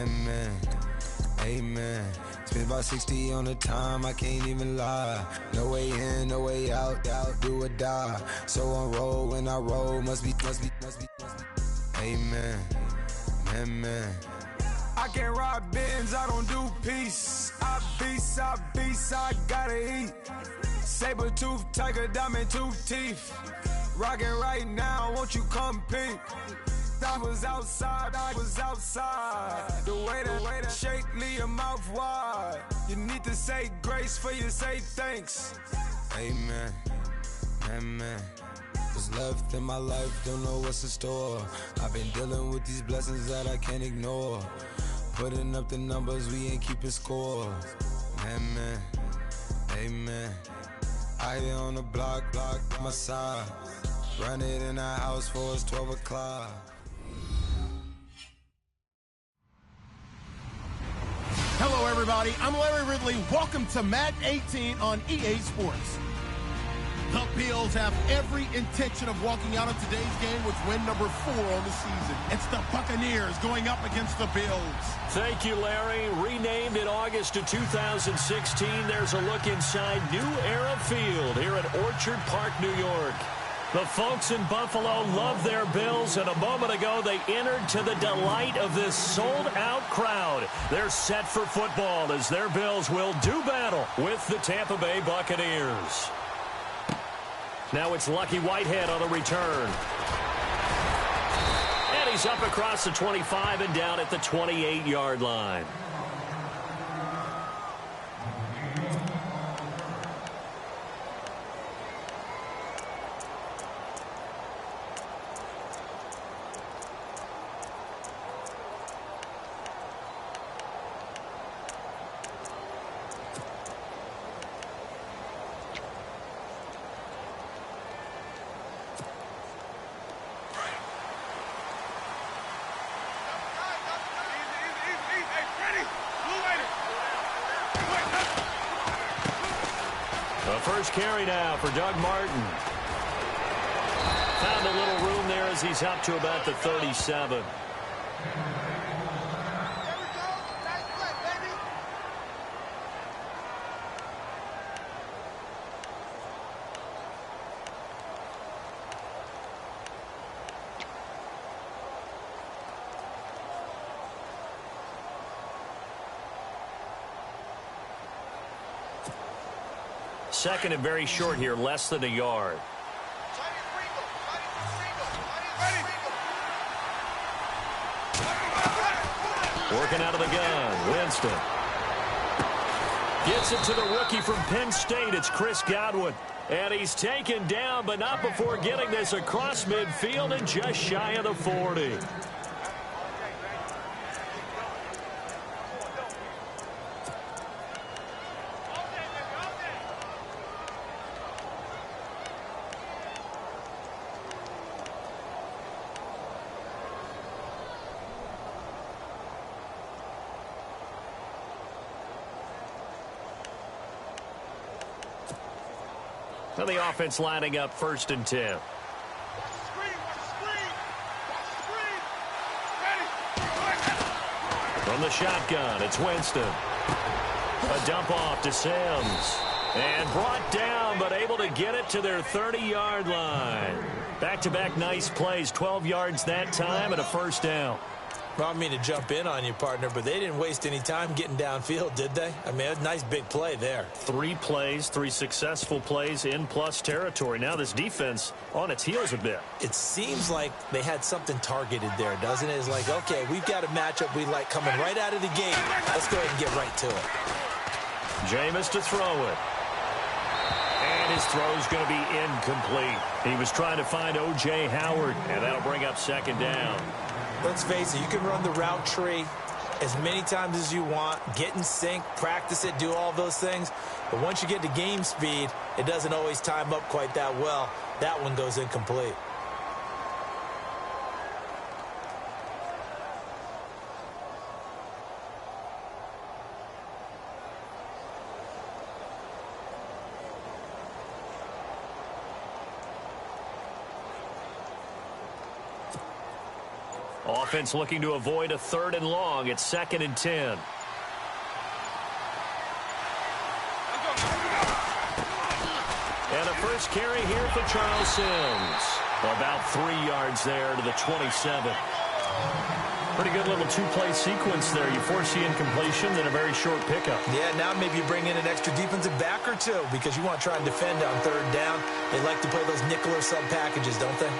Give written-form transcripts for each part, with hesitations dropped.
Amen. Amen. Spent about 60 on the time, I can't even lie. No way in, no way out, do or die. So on roll, when I roll, must be. Amen. Amen. I can't ride Benz, I don't do peace. I beast, I gotta eat. Saber tooth, tiger, diamond tooth teeth. Rockin' right now, won't you come peek? I was outside. The way that shake, leave your mouth wide. You need to say grace for you say thanks. Amen. Amen. What's left in my life, don't know what's in store. I've been dealing with these blessings that I can't ignore. Putting up the numbers, we ain't keeping score. Amen. Amen. I here on the block, my side. Run it in the house for it's 12 o'clock. Hello, everybody. I'm Larry Ridley. Welcome to Madden 18 on EA Sports. The Bills have every intention of walking out of today's game with win number 4 on the season. It's the Buccaneers going up against the Bills. Thank you, Larry. Renamed in August of 2016, there's a look inside New Era Field here at Orchard Park, New York. The folks in Buffalo love their Bills, and a moment ago they entered to the delight of this sold-out crowd. They're set for football as their Bills will do battle with the Tampa Bay Buccaneers. Now it's Lucky Whitehead on the return. And he's up across the 25 and down at the 28-yard line. First carry now for Doug Martin. Found a little room there as he's up to about the 37. Second and very short here, less than a yard. Working out of the gun, Winston. Gets it to the rookie from Penn State. It's Chris Godwin. And he's taken down, but not before getting this across midfield and just shy of the 40. So the offense lining up 1st and 10. From the shotgun, it's Winston. A dump off to Sims. And brought down, but able to get it to their 30-yard line. Back-to-back nice plays, 12 yards that time and a first down. I don't mean to jump in on you, partner, but they didn't waste any time getting downfield, did they? I mean, a nice big play there. 3 plays, 3 successful plays in plus territory. Now this defense on its heels a bit. It seems like they had something targeted there, doesn't it? It's like, okay, we've got a matchup we like coming right out of the gate. Let's go ahead and get right to it. Jameis to throw it. And his throw's going to be incomplete. He was trying to find O.J. Howard, and that'll bring up 2nd down. Let's face it, you can run the route tree as many times as you want, get in sync, practice it, do all those things. But once you get to game speed, it doesn't always time up quite that well. That one goes incomplete. Offense looking to avoid a 3rd and long. It's 2nd and 10. And a first carry here for Charles Sims. About 3 yards there to the 27. Pretty good little two-play sequence there. You force the incompletion, then a very short pickup. Yeah, now maybe you bring in an extra defensive back or two because you want to try and defend on 3rd down. They like to play those nickel or sub packages, don't they?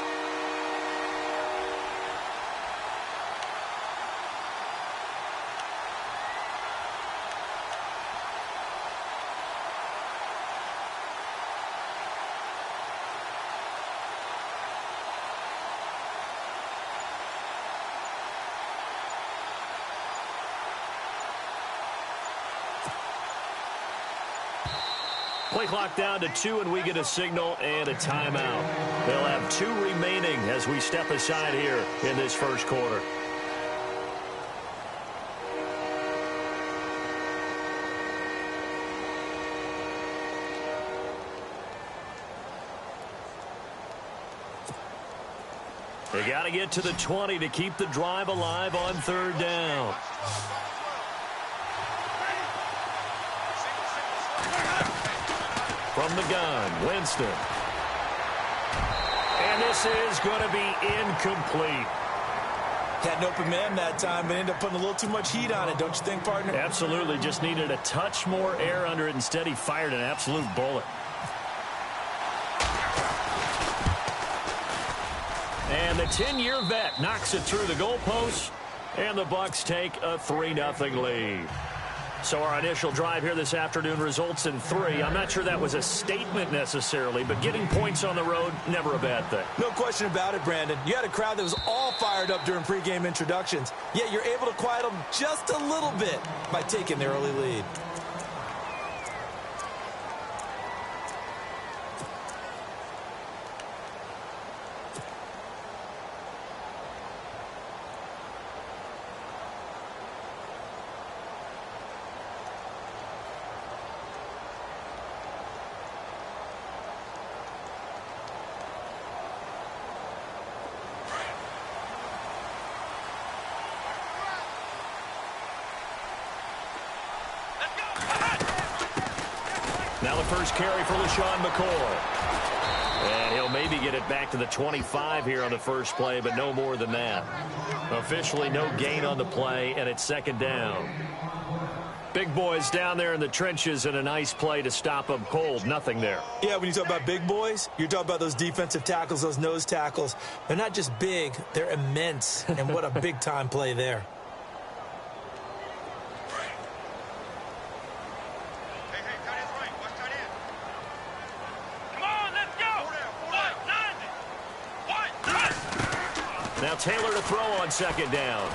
Play clock down to 2, and we get a signal and a timeout. They'll have 2 remaining as we step aside here in this first quarter. They got to get to the 20 to keep the drive alive on 3rd down. From the gun, Winston. And this is going to be incomplete. Had an open man that time, but ended up putting a little too much heat on it, don't you think, partner? Absolutely. Just needed a touch more air under it. Instead, he fired an absolute bullet. And the 10-year vet knocks it through the goalpost, and the Bucs take a 3-0 lead. So our initial drive here this afternoon results in 3. I'm not sure that was a statement necessarily, but getting points on the road, never a bad thing. No question about it, Brandon. You had a crowd that was all fired up during pregame introductions, yet you're able to quiet them just a little bit by taking the early lead. Now the first carry for LaShawn McCoy. And he'll maybe get it back to the 25 here on the first play, but no more than that. Officially no gain on the play, and it's 2nd down. Big boys down there in the trenches, and a nice play to stop them cold. Nothing there. Yeah, when you talk about big boys, you're talking about those defensive tackles, those nose tackles. They're not just big, they're immense. And what a big-time play there. Now Taylor to throw on 2nd down.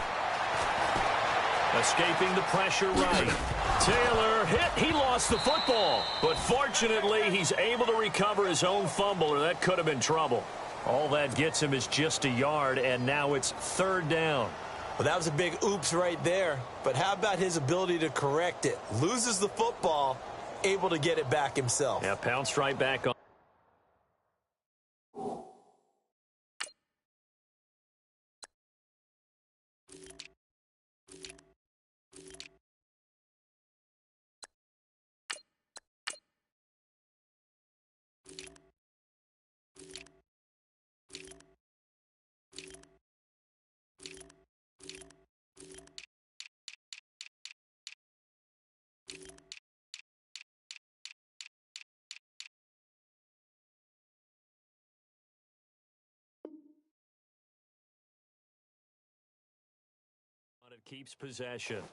Escaping the pressure right. Taylor hit. He lost the football. But fortunately, he's able to recover his own fumble, or that could have been trouble. All that gets him is just a yard, and now it's 3rd down. Well, that was a big oops right there. But how about his ability to correct it? Loses the football, able to get it back himself. Yeah, pounced right back on. It keeps possession.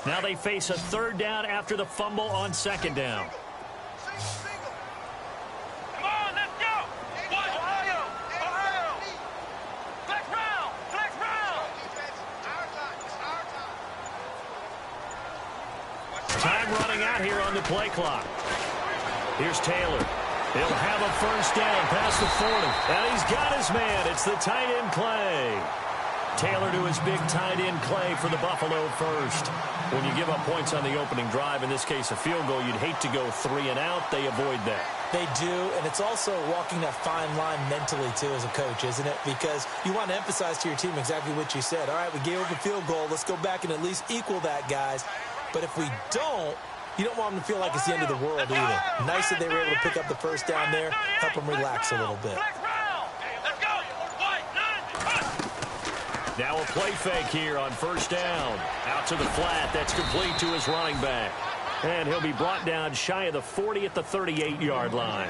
Now they face a 3rd down after the fumble on 2nd down. Come on, let's go! Ohio! Ohio! Flex round! Flex round! Time running out here on the play clock. Here's Taylor. He'll have a first down past the 40. And he's got his man. It's the tight end Clay. Taylor to his big tight end Clay for the Buffalo first. When you give up points on the opening drive, in this case a field goal, you'd hate to go 3 and out. They avoid that. They do, and it's also walking that fine line mentally, too, as a coach, isn't it? Because you want to emphasize to your team exactly what you said. All right, we gave up a field goal. Let's go back and at least equal that, guys. But if we don't, you don't want them to feel like it's the end of the world either. Nice that they were able to pick up the first down there, help them relax a little bit. Now a play fake here on first down. Out to the flat. That's complete to his running back. And he'll be brought down shy of the 40 at the 38-yard line.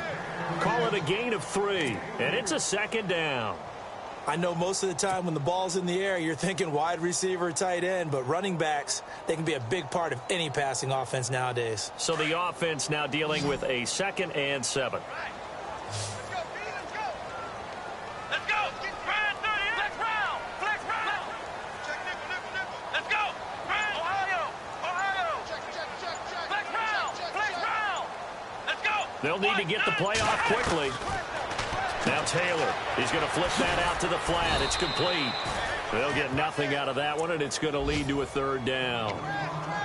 Call it a gain of 3, and it's a second down. I know most of the time when the ball's in the air, you're thinking wide receiver, tight end, but running backs, they can be a big part of any passing offense nowadays. So the offense now dealing with a 2nd and 7. They'll need to get the play off quickly. Now Taylor, he's going to flip that out to the flat. It's complete. They'll get nothing out of that one, and it's going to lead to a 3rd down.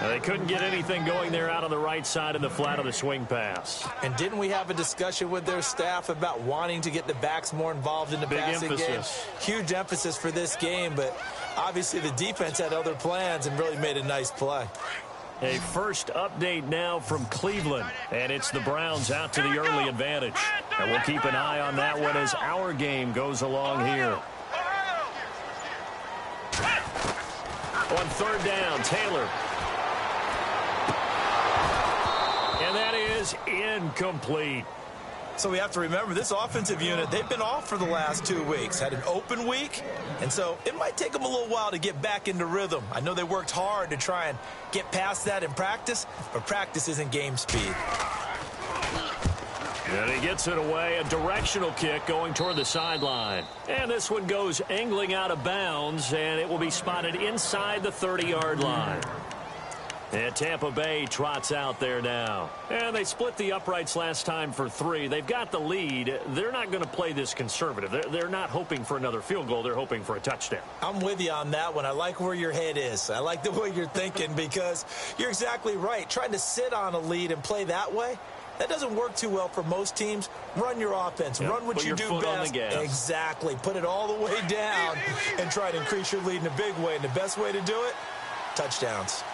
Now, they couldn't get anything going there out on the right side of the flat of the swing pass. And didn't we have a discussion with their staff about wanting to get the backs more involved in the passing game? Huge emphasis for this game, but obviously the defense had other plans and really made a nice play. A first update now from Cleveland, and it's the Browns out to the early advantage. And we'll keep an eye on that one as our game goes along here. On 3rd down, Taylor. And that is incomplete. So we have to remember this offensive unit, they've been off for the last 2 weeks, had an open week, and so it might take them a little while to get back into rhythm. I know they worked hard to try and get past that in practice, but practice isn't game speed. And he gets it away, a directional kick going toward the sideline. And this one goes angling out of bounds, and it will be spotted inside the 30-yard line. And Tampa Bay trots out there now. And they split the uprights last time for 3. They've got the lead. They're not going to play this conservative. They're not hoping for another field goal. They're hoping for a touchdown. I'm with you on that one. I like where your head is. I like the way you're thinking because you're exactly right. Trying to sit on a lead and play that way, that doesn't work too well for most teams. Run your offense. Yep. Run what Put you your do foot best. on the gas. Exactly. Put it all the way down and try to increase your lead in a big way. And the best way to do it, touchdowns.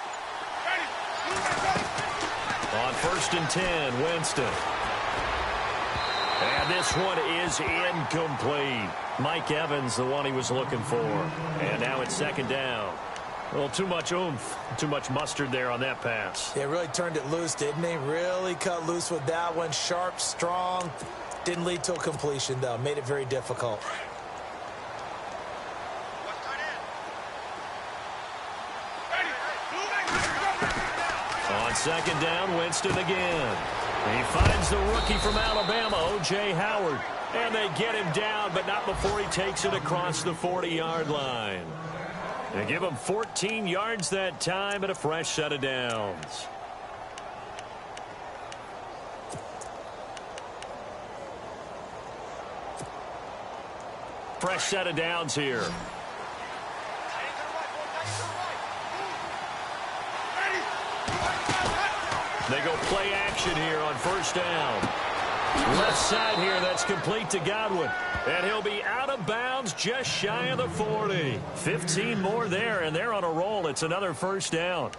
On 1st and 10, Winston. And this one is incomplete. Mike Evans, the one he was looking for. And now it's 2nd down. A little too much oomph, too much mustard there on that pass. Yeah, really turned it loose, didn't he? Really cut loose with that one. Sharp, strong. Didn't lead to a completion, though. Made it very difficult. On 2nd down, Winston again. He finds the rookie from Alabama, O.J. Howard. And they get him down, but not before he takes it across the 40-yard line. They give him 14 yards that time and a fresh set of downs. Fresh set of downs here. They go play action here on 1st down. Left side here, that's complete to Godwin. And he'll be out of bounds just shy of the 40. 15 more there, and they're on a roll. It's another 1st down.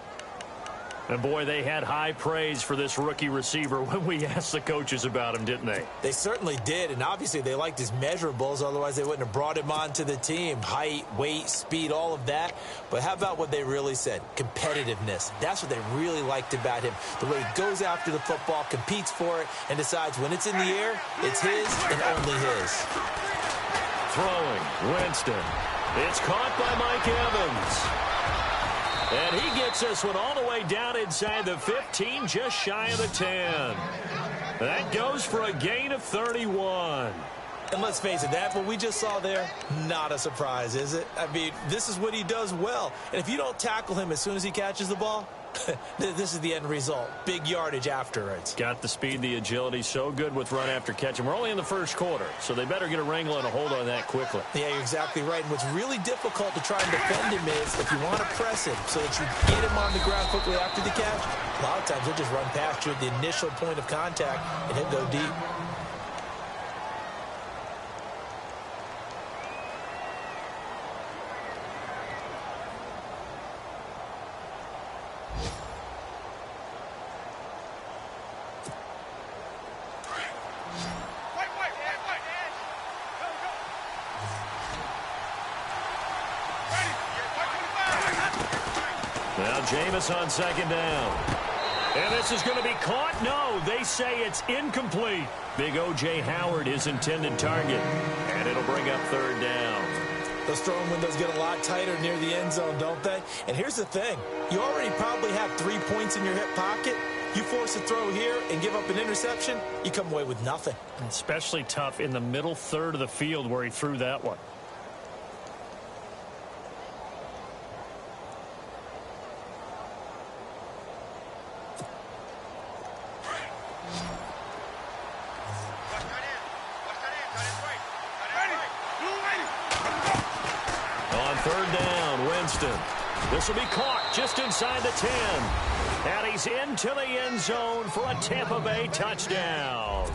And, boy, they had high praise for this rookie receiver when we asked the coaches about him, didn't they? They certainly did, and obviously they liked his measurables. Otherwise, they wouldn't have brought him onto the team. Height, weight, speed, all of that. But how about what they really said? Competitiveness. That's what they really liked about him. The way he goes after the football, competes for it, and decides when it's in the air, it's his and only his. Throwing, Winston. It's caught by Mike Evans. And he gets this one all the way down inside the 15, just shy of the 10. That goes for a gain of 31. And let's face it, that what we just saw there, not a surprise, is it? I mean, this is what he does well. And if you don't tackle him as soon as he catches the ball, this is the end result. Big yardage afterwards. Got the speed, the agility, so good with run after catch. And we're only in the 1st quarter, so they better get a wrangle and a hold on that quickly. Yeah, you're exactly right. And what's really difficult to try and defend him is if you want to press him so that you get him on the ground quickly after the catch, a lot of times he'll just run past you at the initial point of contact and he'll go deep. Now Jameis on second down. And this is going to be caught. No, they say it's incomplete. Big O.J. Howard, his intended target. And it'll bring up third down. Those throwing windows get a lot tighter near the end zone, don't they? And here's the thing. You already probably have 3 points in your hip pocket. You force a throw here and give up an interception, you come away with nothing. Especially tough in the middle third of the field where he threw that one. Third down, Winston. This will be caught just inside the 10. And he's into the end zone for a Tampa Bay touchdown.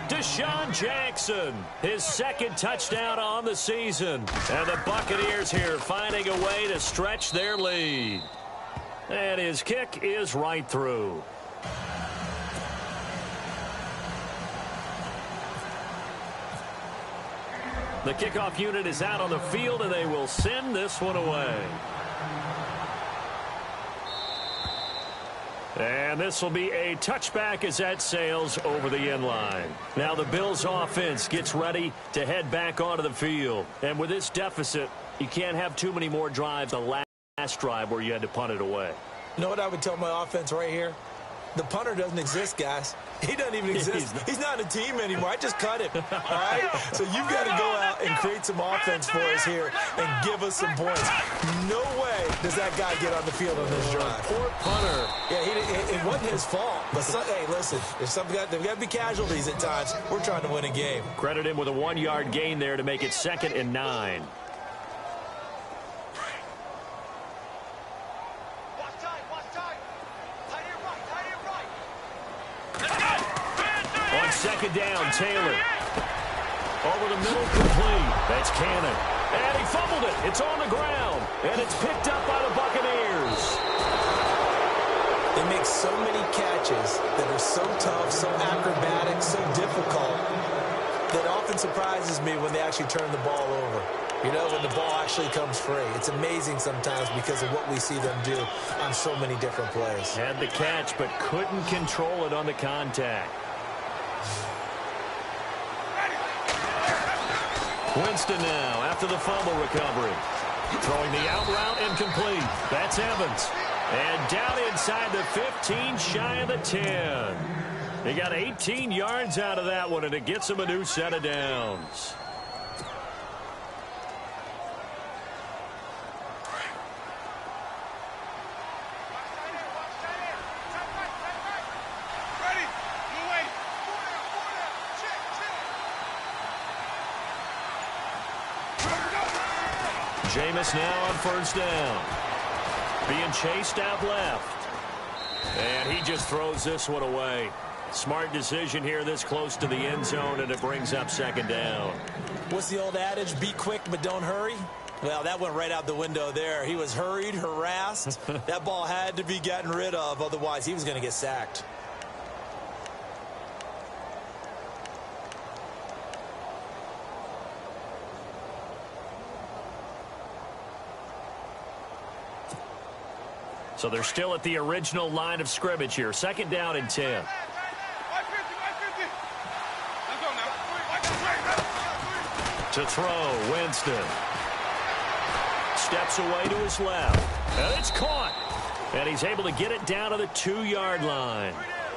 Deshaun Jackson, his second touchdown on the season. And the Buccaneers here finding a way to stretch their lead. And his kick is right through. The kickoff unit is out on the field, and they will send this one away. And this will be a touchback as that sails over the end line. Now the Bills offense gets ready to head back onto the field. And with this deficit, you can't have too many more drives. The last drive where you had to punt it away. You know what I would tell my offense right here? The punter doesn't exist, guys. He doesn't even exist. He's not a team anymore. I just cut him. All right? So you've got to go out and create some offense for us here and give us some points. No way does that guy get on the field on this drive. Poor punter. Yeah, it wasn't his fault. But, hey, listen, there's got to be casualties at times. We're trying to win a game. Credit him with a 1-yard gain there to make it 2nd and 9. Second down, Taylor. Over the middle, complete. That's Cannon. And he fumbled it. It's on the ground. And it's picked up by the Buccaneers. They make so many catches that are so tough, so acrobatic, so difficult, that often surprises me when they actually turn the ball over. You know, when the ball actually comes free. It's amazing sometimes because of what we see them do on so many different plays. Had the catch, but couldn't control it on the contact. Winston now after the fumble recovery. Throwing the out route incomplete. That's Evans. And down inside the 15, shy of the 10. He got 18 yards out of that one, and it gets him a new set of downs. Jameis now on first down. Being chased out left. And he just throws this one away. Smart decision here this close to the end zone, and it brings up second down. What's the old adage? Be quick, but don't hurry. Well, that went right out the window there. He was hurried, harassed. That ball had to be gotten rid of. Otherwise, he was going to get sacked. So they're still at the original line of scrimmage here. Second down and 10. To throw, Winston. Steps away to his left. And it's caught. And he's able to get it down to the 2-yard line.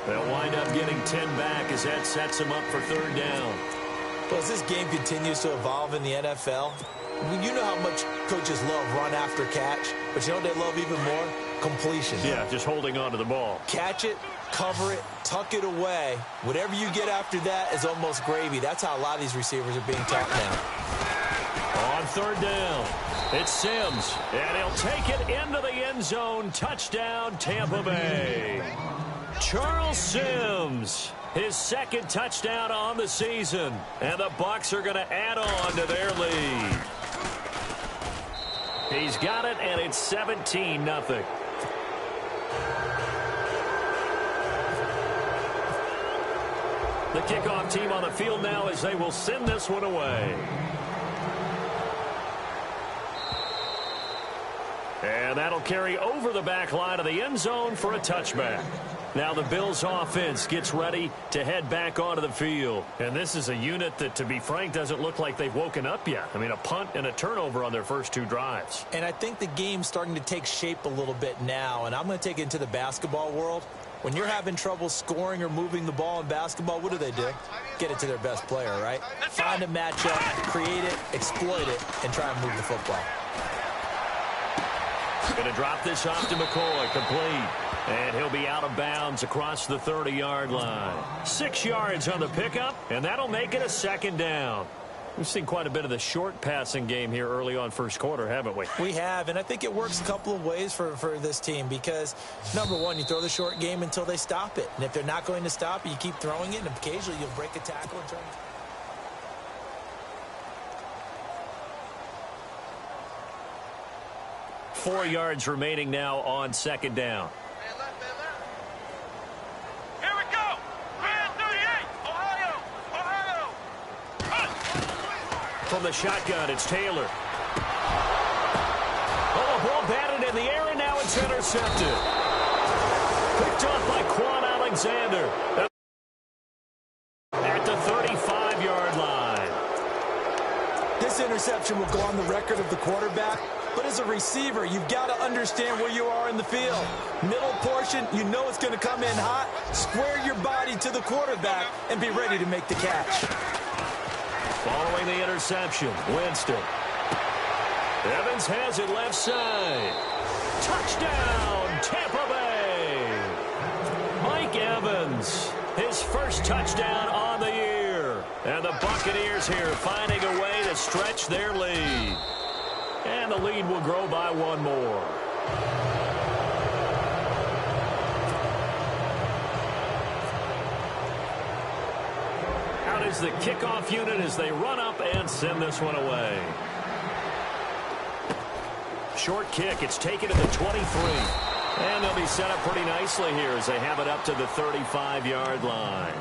They'll wind up getting 10 back as that sets him up for third down. Well, as this game continues to evolve in the NFL, you know how much coaches love run after catch, but you know what they love even more? Completion. Yeah, just holding on to the ball. Catch it, cover it, tuck it away. Whatever you get after that is almost gravy. That's how a lot of these receivers are being taught now. On third down, it's Sims, and he'll take it into the end zone. Touchdown, Tampa Bay. Charles Sims, his second touchdown on the season, and the Bucs are going to add on to their lead. He's got it, and it's 17-0. The kickoff team on the field now as they will send this one away. And that'll carry over the back line of the end zone for a touchback. Now the Bills offense gets ready to head back onto the field. And this is a unit that, to be frank, doesn't look like they've woken up yet. I mean, a punt and a turnover on their first 2 drives. And I think the game's starting to take shape a little bit now. And I'm going to take it into the basketball world. When you're having trouble scoring or moving the ball in basketball, what do? Get it to their best player, right? Find a matchup, create it, exploit it, and try and move the football. Going to drop this off to McCoy, complete. And he'll be out of bounds across the 30-yard line. 6 yards on the pickup, and that'll make it a 2nd down. We've seen quite a bit of the short passing game here early on first quarter, haven't we? We have, and I think it works a couple of ways for this team because, number one, you throw the short game until they stop it. And if they're not going to stop it, you keep throwing it, and occasionally you'll break a tackle and turn it. Four yards remaining now on 2nd down. Here we go. 38, Ohio. From the shotgun, it's Taylor. Oh, ball batted in the air, and now it's intercepted. Picked off by Quan Alexander at the 35-yard line. This interception will go on the record of the quarterback. But as a receiver, you've got to understand where you are in the field. Middle portion, you know it's going to come in hot. Square your body to the quarterback and be ready to make the catch. Following the interception, Winston. Evans has it left side. Touchdown, Tampa Bay. Mike Evans, his first touchdown on the year. And the Buccaneers here finding a way to stretch their lead. And the lead will grow by 1 more. Out is the kickoff unit as they run up and send this one away. Short kick. It's taken to the 23. And they'll be set up pretty nicely here as they have it up to the 35-yard line.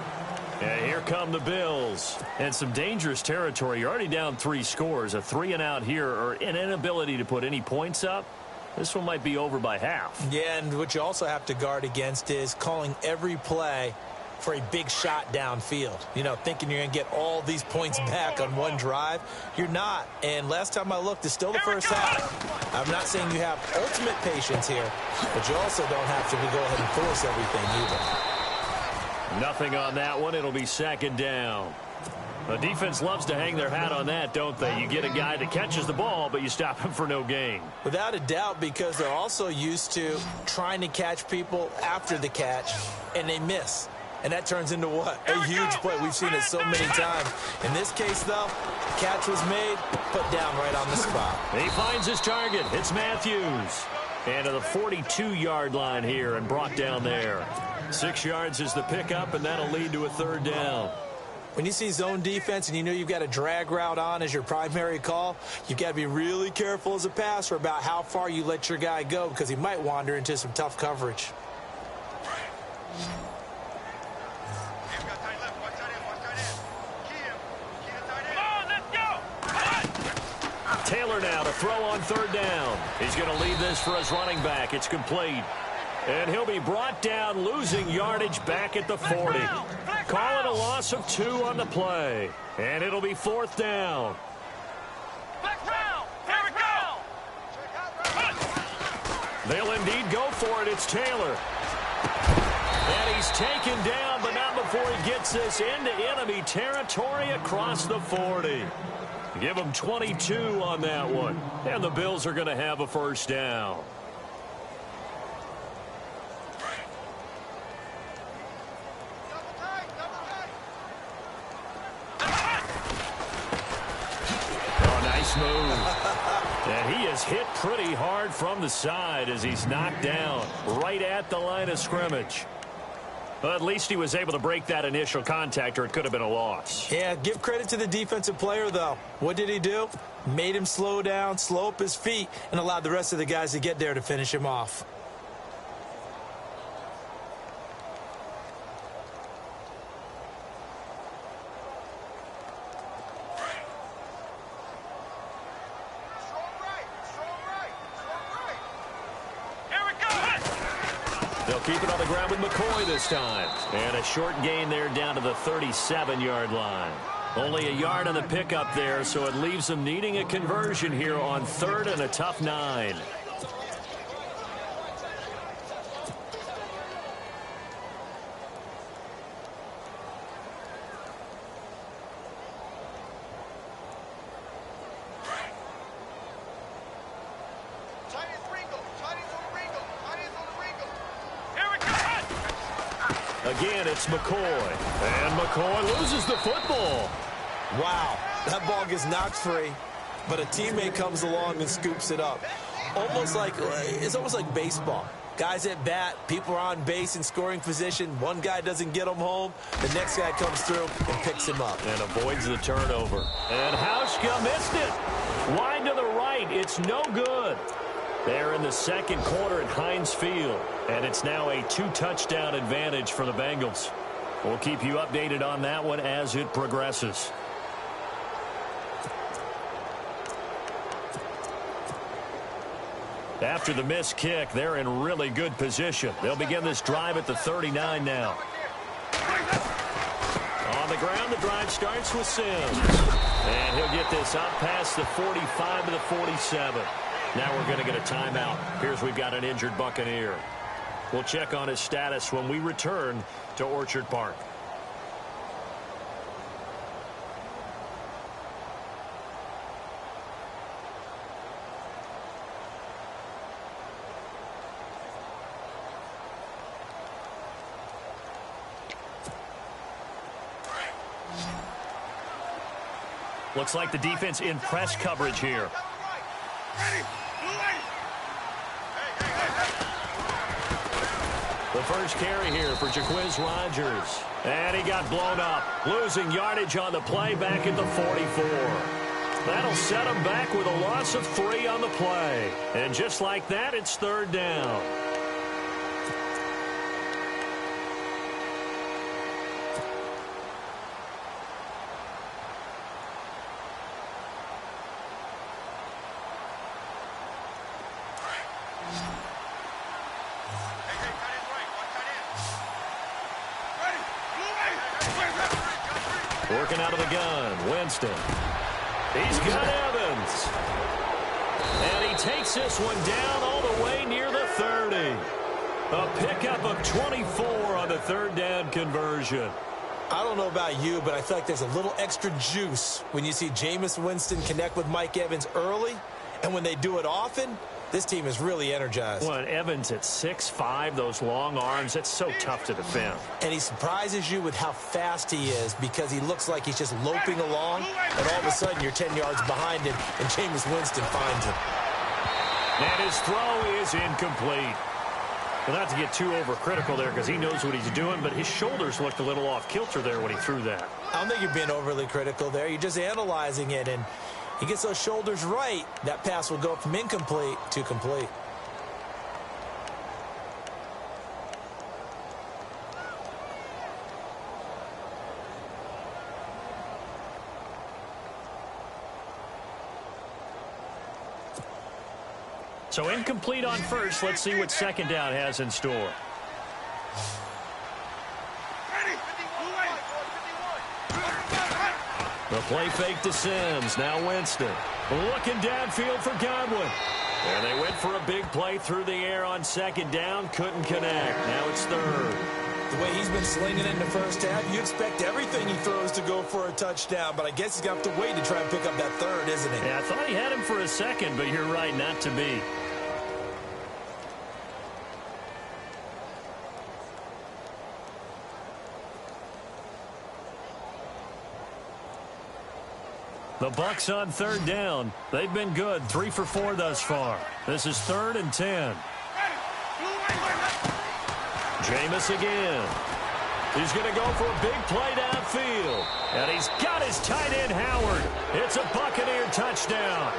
And here come the Bills. And some dangerous territory. You're already down 3 scores. A 3-and-out here, or an inability to put any points up. This one might be over by half. Yeah, and what you also have to guard against is calling every play for a big shot downfield. You know, thinking you're going to get all these points back on one drive. You're not. And last time I looked, it's still the first half. I'm not saying you have ultimate patience here, but you also don't have to go ahead and force everything either. Nothing on that one. It'll be 2nd down. The defense loves to hang their hat on that, don't they? You get a guy that catches the ball, but you stop him for no gain. Without a doubt, because they're also used to trying to catch people after the catch, and they miss. And that turns into what? A huge play. We've seen it so many times. In this case, though, catch was made, put down right on the spot. He finds his target. It's Matthews. And to the 42-yard line here and brought down there. 6 yards is the pickup, and that'll lead to a 3rd down. When you see zone defense and you know you've got a drag route on as your primary call, you've got to be really careful as a passer about how far you let your guy go because he might wander into some tough coverage. Taylor now to throw on 3rd down. He's going to leave this for his running back. It's complete. And he'll be brought down, losing yardage back at the 40. Call it a loss of 2 on the play. And it'll be 4th down. They'll indeed go for it. It's Taylor. And he's taken down, but not before he gets this into enemy territory across the 40. Give him 22 on that one. And the Bills are going to have a 1st down. Oh, nice move. And he is hit pretty hard from the side as he's knocked down right at the line of scrimmage. Well, at least he was able to break that initial contact, or it could have been a loss. Yeah, give credit to the defensive player, though. What did he do? Made him slow down, slow up his feet, and allowed the rest of the guys to get there to finish him off. They'll keep it on the ground with McCoy this time. And a short gain there down to the 37-yard line. Only a yard on the pickup there, so it leaves them needing a conversion here on 3rd and a tough 9. Again, it's McCoy. And McCoy loses the football. Wow, that ball gets knocked free, but a teammate comes along and scoops it up. It's almost like baseball. Guys at bat, people are on base in scoring position. One guy doesn't get him home. The next guy comes through and picks him up. And avoids the turnover. And Hauschka missed it. Wide to the right. It's no good. They're in the second quarter at Heinz Field. And it's now a 2-touchdown advantage for the Bengals. We'll keep you updated on that one as it progresses. After the missed kick, they're in really good position. They'll begin this drive at the 39 now. On the ground, the drive starts with Sims. And he'll get this up past the 45 to the 47. Now we're going to get a timeout. Here's we've got an injured Buccaneer. We'll check on his status when we return to Orchard Park. Looks like the defense in press coverage here. The first carry here for Jaquiz Rodgers. And he got blown up. Losing yardage on the play back at the 44. That'll set him back with a loss of 3 on the play. And just like that, it's 3rd down. Working out of the gun, Winston. He's got Evans. And he takes this one down all the way near the 30. A pickup of 24 on the 3rd down conversion. I don't know about you, but I feel like there's a little extra juice when you see Jameis Winston connect with Mike Evans early. And when they do it often, this team is really energized. Well, and Evans at 6'5", those long arms, that's so tough to defend. And he surprises you with how fast he is because he looks like he's just loping along, and all of a sudden you're 10 yards behind him, and Jameis Winston finds him. And his throw is incomplete. Well, not to get too overcritical there because he knows what he's doing, but his shoulders looked a little off kilter there when he threw that. I don't think you're being overly critical there. You're just analyzing it, and he gets those shoulders right, that pass will go from incomplete to complete. So incomplete on first. Let's see what 2nd down has in store. The play fake to Sims. Now Winston. Looking downfield for Godwin. And they went for a big play through the air on 2nd down. Couldn't connect. Now it's 3rd. The way he's been slinging it in the first half, you expect everything he throws to go for a touchdown. But I guess he's going to have to wait to try and pick up that 3rd, isn't he? Yeah, I thought he had him for a second, but you're right, not to be. The Bucs on 3rd down. They've been good, 3 for 4 thus far. This is 3rd and 10. Jameis again. He's going to go for a big play downfield. And he's got his tight end, Howard. It's a Buccaneer touchdown.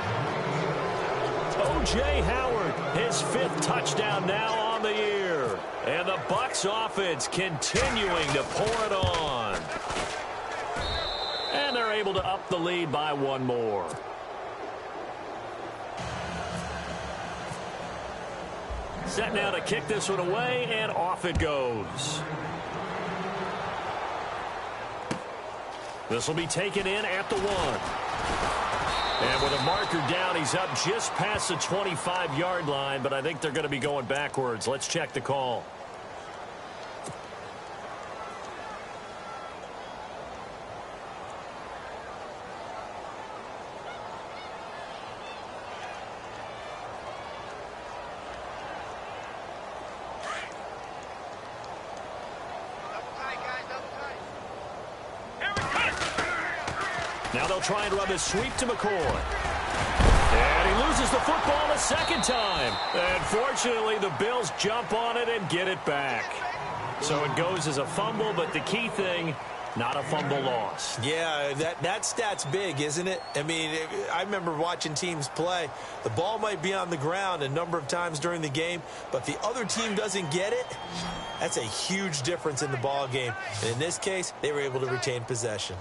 O.J. Howard, his 5th touchdown now on the year. And the Bucs offense continuing to pour it on. And they're able to up the lead by 1 more. Set now to kick this one away, and off it goes. This will be taken in at the 1. And with a marker down, he's up just past the 25-yard line, but I think they're going to be going backwards. Let's check the call. Now they'll try and run this sweep to McCoy. And he loses the football a second time. And fortunately, the Bills jump on it and get it back. So it goes as a fumble, but the key thing, not a fumble loss. Yeah, that stat's big, isn't it? I mean, I remember watching teams play. The ball might be on the ground a number of times during the game, but if the other team doesn't get it, that's a huge difference in the ball game. And in this case, they were able to retain possession.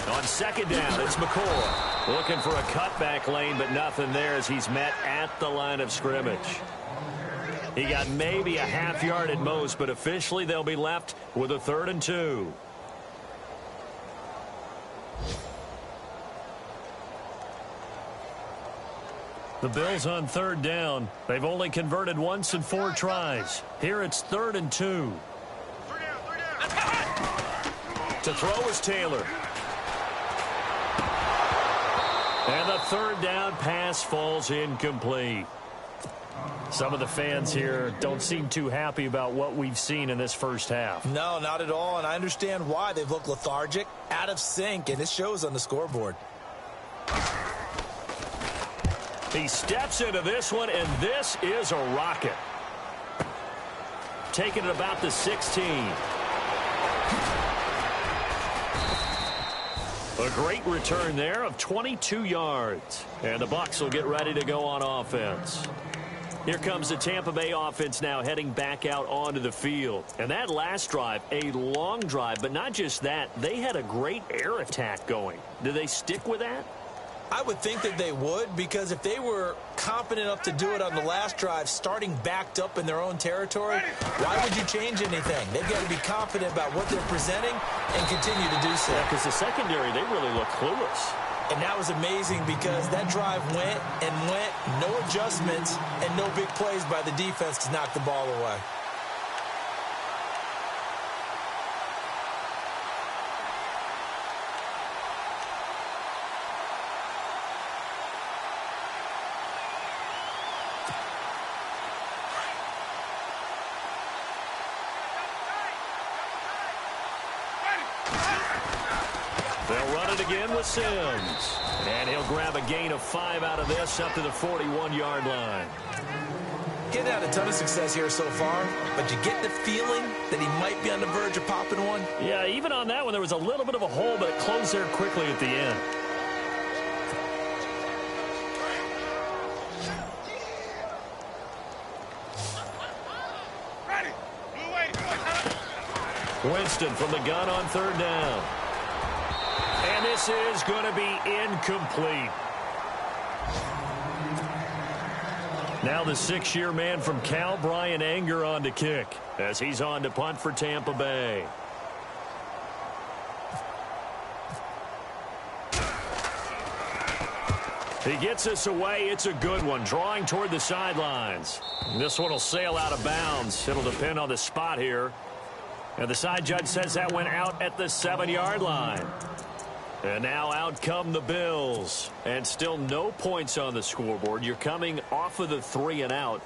On second down, it's McCoy. Looking for a cutback lane, but nothing there as he's met at the line of scrimmage. He got maybe a half yard at most, but officially they'll be left with a 3rd and 2. The Bills on 3rd down. They've only converted once in 4 tries. Here it's 3rd and 2. To throw is Taylor. And the 3rd down pass falls incomplete. Some of the fans here don't seem too happy about what we've seen in this first half. No, not at all, and I understand why. They've looked lethargic, out of sync, and it shows on the scoreboard. He steps into this one, and this is a rocket. Taking it about the 16. A great return there of 22 yards. And the Bucs will get ready to go on offense. Here comes the Tampa Bay offense now heading back out onto the field. And that last drive, a long drive, but not just that. They had a great air attack going. Do they stick with that? I would think that they would, because if they were confident enough to do it on the last drive, starting backed up in their own territory, why would you change anything? They've got to be confident about what they're presenting and continue to do so. Yeah, because the secondary, they really look clueless. And that was amazing because that drive went and went, no adjustments, and no big plays by the defense to knock the ball away. They'll run it again with Sims. And he'll grab a gain of 5 out of this up to the 41-yard line. Getting had a ton of success here so far, but you get the feeling that he might be on the verge of popping one. Yeah, even on that one, there was a little bit of a hole, but it closed there quickly at the end. Winston from the gun on 3rd down. And this is going to be incomplete. Now the 6-year man from Cal, Brian Anger, on to kick as he's on to punt for Tampa Bay. He gets this away. It's a good one, drawing toward the sidelines. This one will sail out of bounds. It'll depend on the spot here. And the side judge says that went out at the 7-yard line. And now out come the Bills. And still no points on the scoreboard. You're coming off of the 3 and out.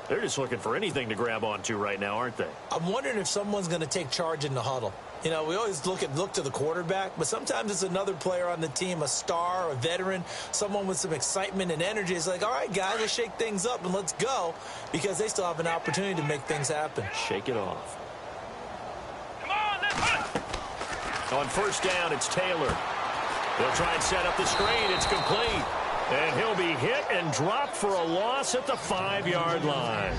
They're just looking for anything to grab onto right now, aren't they? I'm wondering if someone's going to take charge in the huddle. You know, we always look to the quarterback, but sometimes it's another player on the team, a star, a veteran, someone with some excitement and energy. It's like, all right, guys, let's shake things up and let's go, because they still have an opportunity to make things happen. Shake it off. On 1st down, it's Taylor. They'll try and set up the screen. It's complete. And he'll be hit and dropped for a loss at the 5-yard line.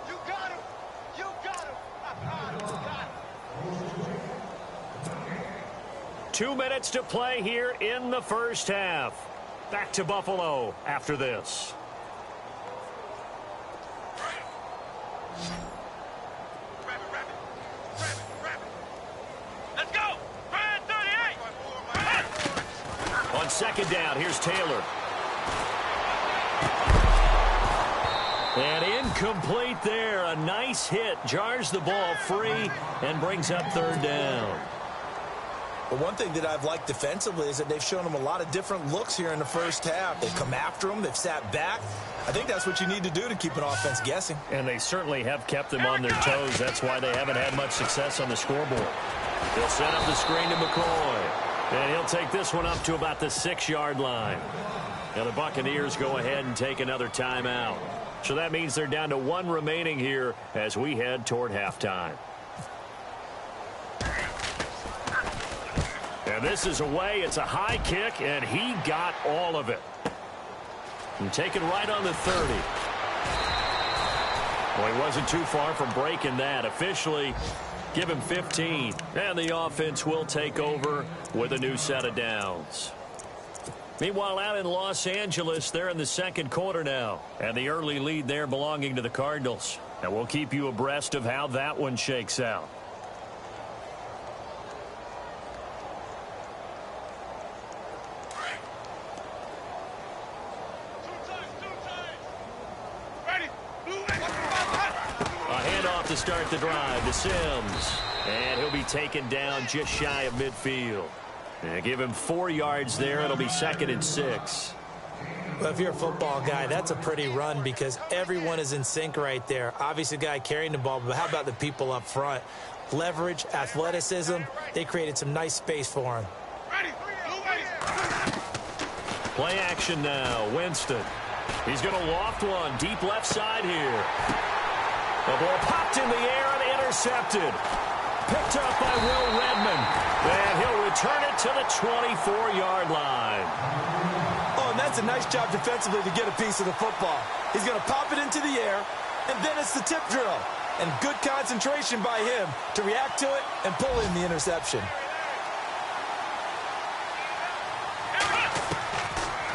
You got him. You got him. 2 minutes to play here in the first half. Back to Buffalo after this. Let's go! 38! On second down, here's Taylor. And incomplete there. A nice hit. Jars the ball free and brings up third down. But one thing that I've liked defensively is that they've shown them a lot of different looks here in the first half. They've come after them. They've sat back. I think that's what you need to do to keep an offense guessing. And they certainly have kept them on their toes. That's why they haven't had much success on the scoreboard. They'll set up the screen to McCoy. And he'll take this one up to about the 6-yard line. And the Buccaneers go ahead and take another timeout. So that means they're down to 1 remaining here as we head toward halftime. And this is away. It's a high kick, and he got all of it. And taken right on the 30. Well, he wasn't too far from breaking that. Officially, give him 15. And the offense will take over with a new set of downs. Meanwhile, out in Los Angeles, they're in the second quarter now. And the early lead there belonging to the Cardinals. And we'll keep you abreast of how that one shakes out. To start the drive to Sims, and he'll be taken down just shy of midfield. And give him 4 yards there. It'll be 2nd and 6. Well, if you're a football guy, that's a pretty run because everyone is in sync right there. Obviously, the guy carrying the ball, but how about the people up front? Leverage, athleticism, they created some nice space for him. Play action now. Winston. He's going to loft one deep left side here. The ball popped in the air and intercepted. Picked up by Will Redmond. And he'll return it to the 24-yard line. Oh, and that's a nice job defensively to get a piece of the football. He's going to pop it into the air, and then it's the tip drill. And good concentration by him to react to it and pull in the interception.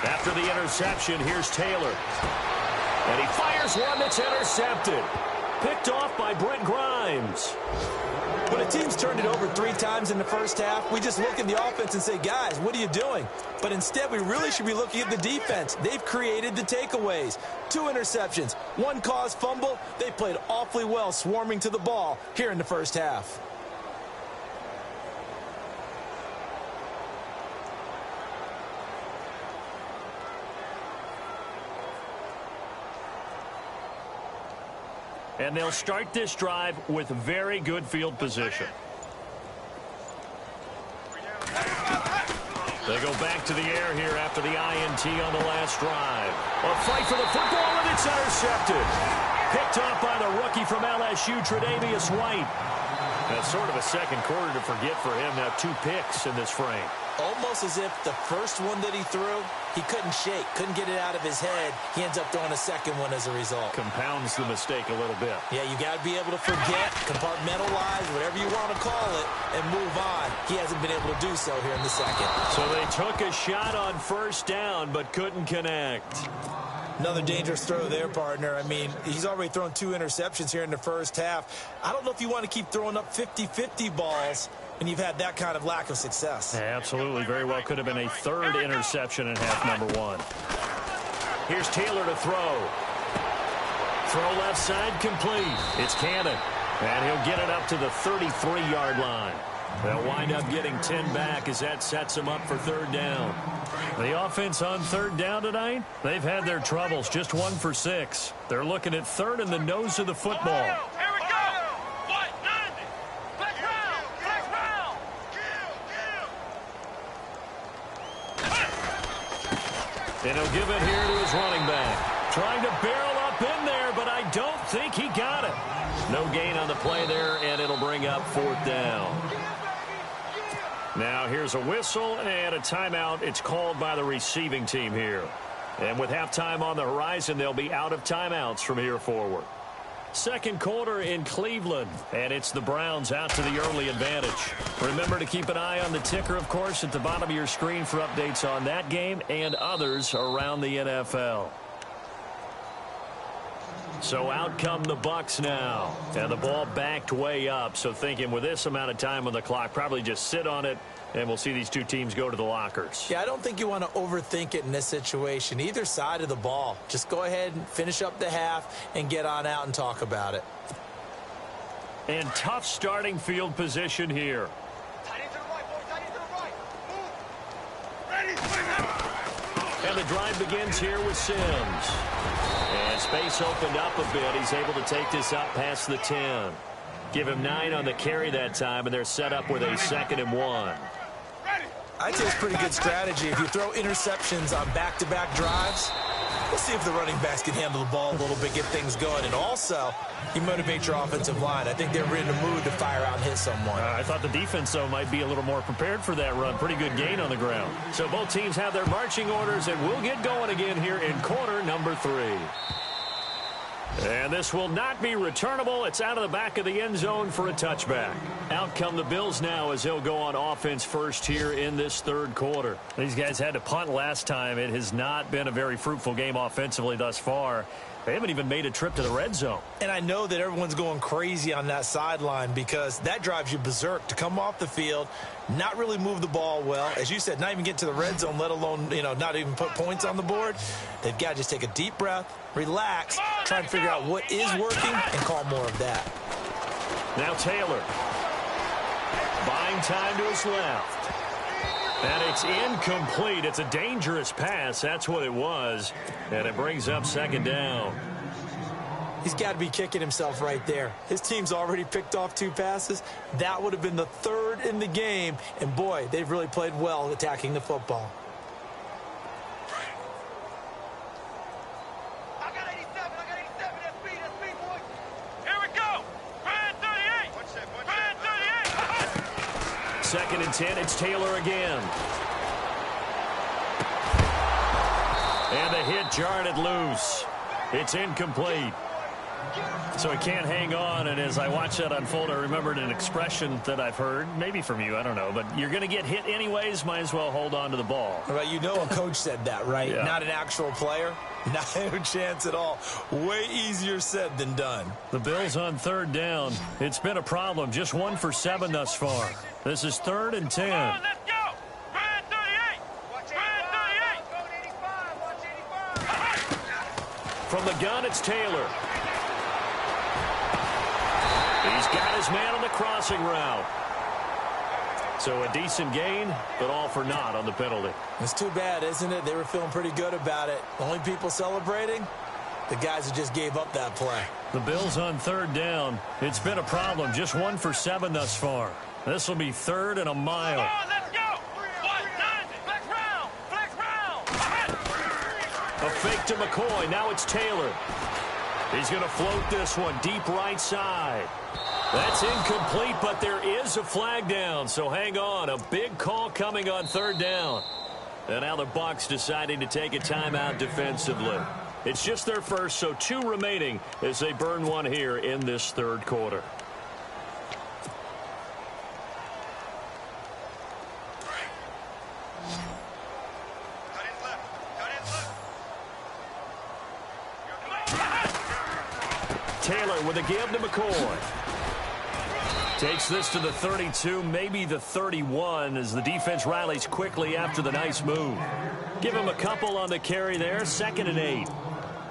After the interception, here's Taylor. And he fires one that's intercepted. Picked off by Brent Grimes. When a team's turned it over 3 times in the first half, we just look at the offense and say, guys, what are you doing? But instead, we really should be looking at the defense. They've created the takeaways. 2 interceptions, 1 caused fumble. They played awfully well swarming to the ball here in the first half. And they'll start this drive with very good field position. They go back to the air here after the INT on the last drive. A fight for the football, and it's intercepted. Picked up by the rookie from LSU, Tre'Davious White. That's sort of a second quarter to forget for him. Now 2 picks in this frame. Almost as if the first one that he threw, he couldn't shake, couldn't get it out of his head. He ends up throwing a second one as a result. Compounds the mistake a little bit. Yeah, you got to be able to forget, compartmentalize, whatever you want to call it, and move on. He hasn't been able to do so here in the second. So they took a shot on first down, but couldn't connect. Another dangerous throw there, partner. I mean, he's already thrown 2 interceptions here in the first half. I don't know if you want to keep throwing up 50-50 balls when you've had that kind of lack of success. Absolutely. Very well could have been a 3rd interception in half number 1. Here's Taylor to throw. Throw left side complete. It's Cannon. And he'll get it up to the 33-yard line. They'll wind up getting 10 back as that sets them up for 3rd down. The offense on 3rd down tonight, they've had their troubles. Just 1 for 6. They're looking at 3rd in the nose of the football. Here we go! What? 90! Flex round! Flex round! And he'll give it here to his running back. Trying to barrel up in there, but I don't think he got it. No gain on the play there, and it'll bring up 4th down. Now here's a whistle and a timeout. It's called by the receiving team here. And with halftime on the horizon, they'll be out of timeouts from here forward. Second quarter in Cleveland, and it's the Browns out to the early advantage. Remember to keep an eye on the ticker, of course, at the bottom of your screen for updates on that game and others around the NFL. So out come the Bucs now, and the ball backed way up. So thinking with this amount of time on the clock, probably just sit on it, and we'll see these two teams go to the lockers. Yeah, I don't think you want to overthink it in this situation. Either side of the ball. Just go ahead and finish up the half and get on out and talk about it. And tough starting field position here. And the drive begins here with Sims. And space opened up a bit. He's able to take this up past the 10. Give him 9 on the carry that time, and they're set up with a 2nd and 1. I'd say it's pretty good strategy. If you throw interceptions on back-to-back drives, we'll see if the running backs can handle the ball a little bit, get things going. And also, you motivate your offensive line. I think they're in the mood to fire out and hit someone. I thought the defense, though, might be a little more prepared for that run. Pretty good gain on the ground. So both teams have their marching orders, and we'll get going again here in quarter number 3. And this will not be returnable. It's out of the back of the end zone for a touchback. Out come the Bills now as they'll go on offense first here in this third quarter. These guys had to punt last time. It has not been a very fruitful game offensively thus far. They haven't even made a trip to the red zone. And I know that everyone's going crazy on that sideline because that drives you berserk to come off the field, not really move the ball well. As you said, not even get to the red zone, let alone, not even put points on the board. They've got to just take a deep breath, relax, try and figure out what is working and call more of that. Now Taylor. Buying time to his left. And it's incomplete. It's a dangerous pass. That's what it was. And it brings up 2nd down. He's got to be kicking himself right there. His team's already picked off 2 passes. That would have been the 3rd in the game. And, boy, they've really played well attacking the football. I got 87. That's speed, boys. Here we go. Brand 38. Brand 38. 2nd and 10. It's Taylor again. And the hit jarred it loose. It's incomplete. So he can't hang on, and as I watch that unfold, I remembered an expression that I've heard, maybe from you, I don't know, but you're going to get hit anyways, might as well hold on to the ball. Right, a coach said that, right? Yeah. Not an actual player. No chance at all. Way easier said than done. The Bills on 3rd down. It's been a problem. Just 1 for 7 thus far. This is 3rd and 10. Come on, let's go. Brand 38. Brand 38. From the gun, it's Taylor. He's got his man on the crossing route. So a decent gain, but all for naught on the penalty. It's too bad, isn't it? They were feeling pretty good about it. The only people celebrating, the guys who just gave up that play. The Bills on 3rd down. It's been a problem. Just 1 for 7 thus far. This will be 3rd and a mile. Come on, let's go. 190. Flex round. A fake to McCoy. Now it's Taylor. He's going to float this one deep right side. That's incomplete, but there is a flag down, so hang on. A big call coming on 3rd down. And now the Bucs deciding to take a timeout defensively. It's just their first, so 2 remaining as they burn 1 here in this 3rd quarter. Taylor with a give to McCoy. Takes this to the 32, maybe the 31, as the defense rallies quickly after the nice move. Give him a couple on the carry there, 2nd and 8.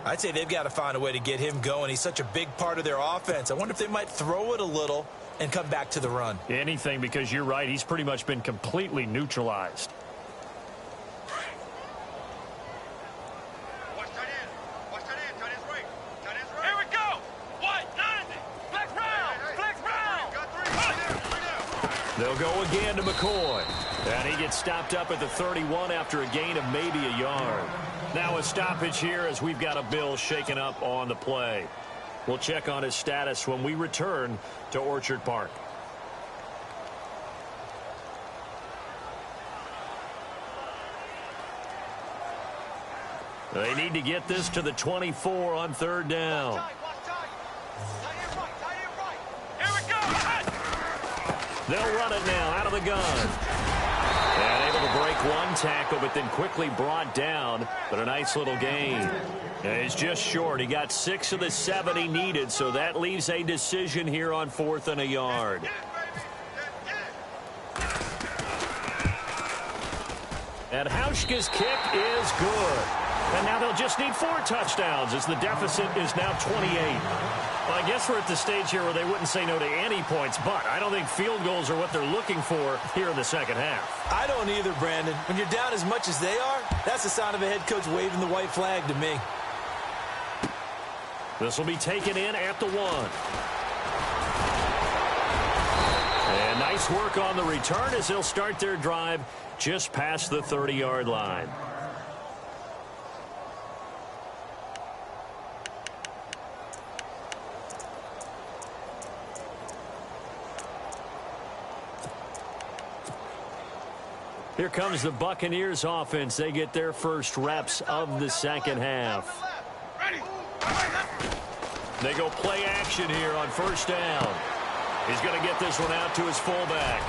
I'd say they've got to find a way to get him going. He's such a big part of their offense. I wonder if they might throw it a little and come back to the run. Anything, because you're right, he's pretty much been completely neutralized. They'll go again to McCoy. And he gets stopped up at the 31 after a gain of maybe a yard. Now a stoppage here as we've got a Bill shaken up on the play. We'll check on his status when we return to Orchard Park. They need to get this to the 24 on 3rd down. They'll run it now out of the gun. And able to break one tackle, but then quickly brought down. But a nice little gain. And he's just short. He got 6 of the 7 he needed, so that leaves a decision here on 4th and a yard. And Hauschka's kick is good. And now they'll just need 4 touchdowns as the deficit is now 28. Well, I guess we're at the stage here where they wouldn't say no to any points, but I don't think field goals are what they're looking for here in the second half. I don't either, Brandon. When you're down as much as they are, that's the sign of a head coach waving the white flag to me. This will be taken in at the 1. And nice work on the return as they'll start their drive just past the 30-yard line. Here comes the Buccaneers offense. They get their first reps of the second half. They go play action here on first down. He's going to get this one out to his fullback.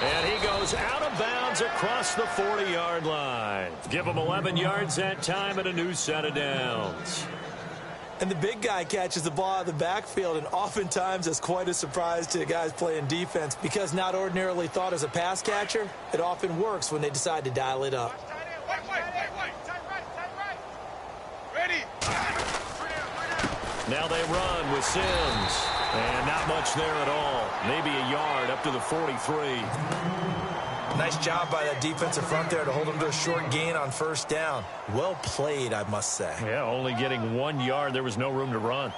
And he goes out of bounds across the 40-yard line. Give him 11 yards that time and a new set of downs. And the big guy catches the ball out of the backfield, and oftentimes that's quite a surprise to the guys playing defense because not ordinarily thought as a pass catcher, it often works when they decide to dial it up. Now they run with Sims. And not much there at all. Maybe a yard up to the 43. Nice job by that defensive front there to hold them to a short gain on first down. Well played, I must say. Yeah, only getting 1 yard. There was no room to run.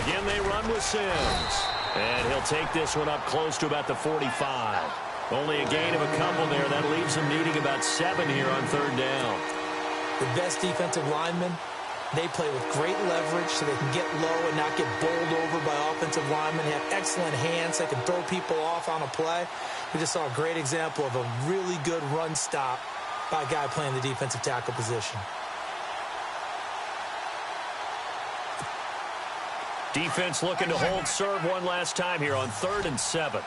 Again, they run with Sims. And he'll take this one up close to about the 45. Only a gain of a couple there. That leaves him needing about 7 here on third down. The best defensive linemen, they play with great leverage so they can get low and not get bowled over by offensive linemen. They have excellent hands. They can throw people off on a play. We just saw a great example of a really good run stop by a guy playing the defensive tackle position. Defense looking to hold serve one last time here on 3rd and 7.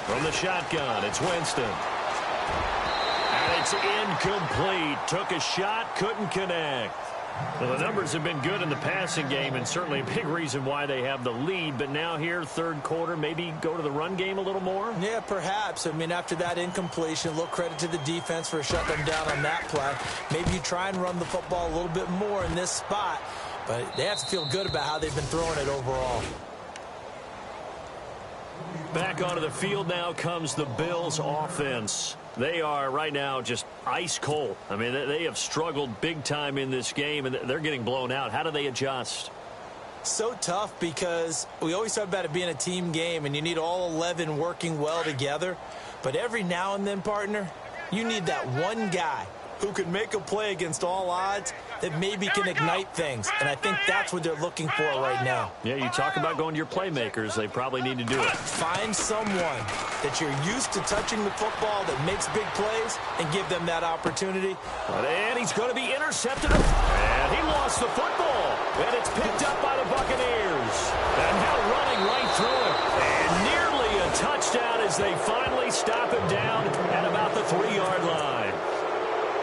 From the shotgun, it's Winston. And it's incomplete. Took a shot, couldn't connect. Well, the numbers have been good in the passing game and certainly a big reason why they have the lead. But now here, third quarter, maybe go to the run game a little more? Yeah, perhaps. I mean, after that incompletion, a little credit to the defense for shutting them down on that play. Maybe you try and run the football a little bit more in this spot. But they have to feel good about how they've been throwing it overall. Back onto the field now comes the Bills offense. They are right now just ice cold. I mean, they have struggled big time in this game, and they're getting blown out. How do they adjust? So tough because we always talk about it being a team game, and you need all 11 working well together. But every now and then, partner, you need that one guy who can make a play against all odds that maybe can ignite things. And I think that's what they're looking for right now. Yeah, you talk about going to your playmakers. They probably need to do it. Find someone that you're used to touching the football that makes big plays and give them that opportunity. And he's going to be intercepted. And he lost the football. And it's picked up by the Buccaneers. And now running right through him. And nearly a touchdown as they finally stop him down at about the 3-yard line.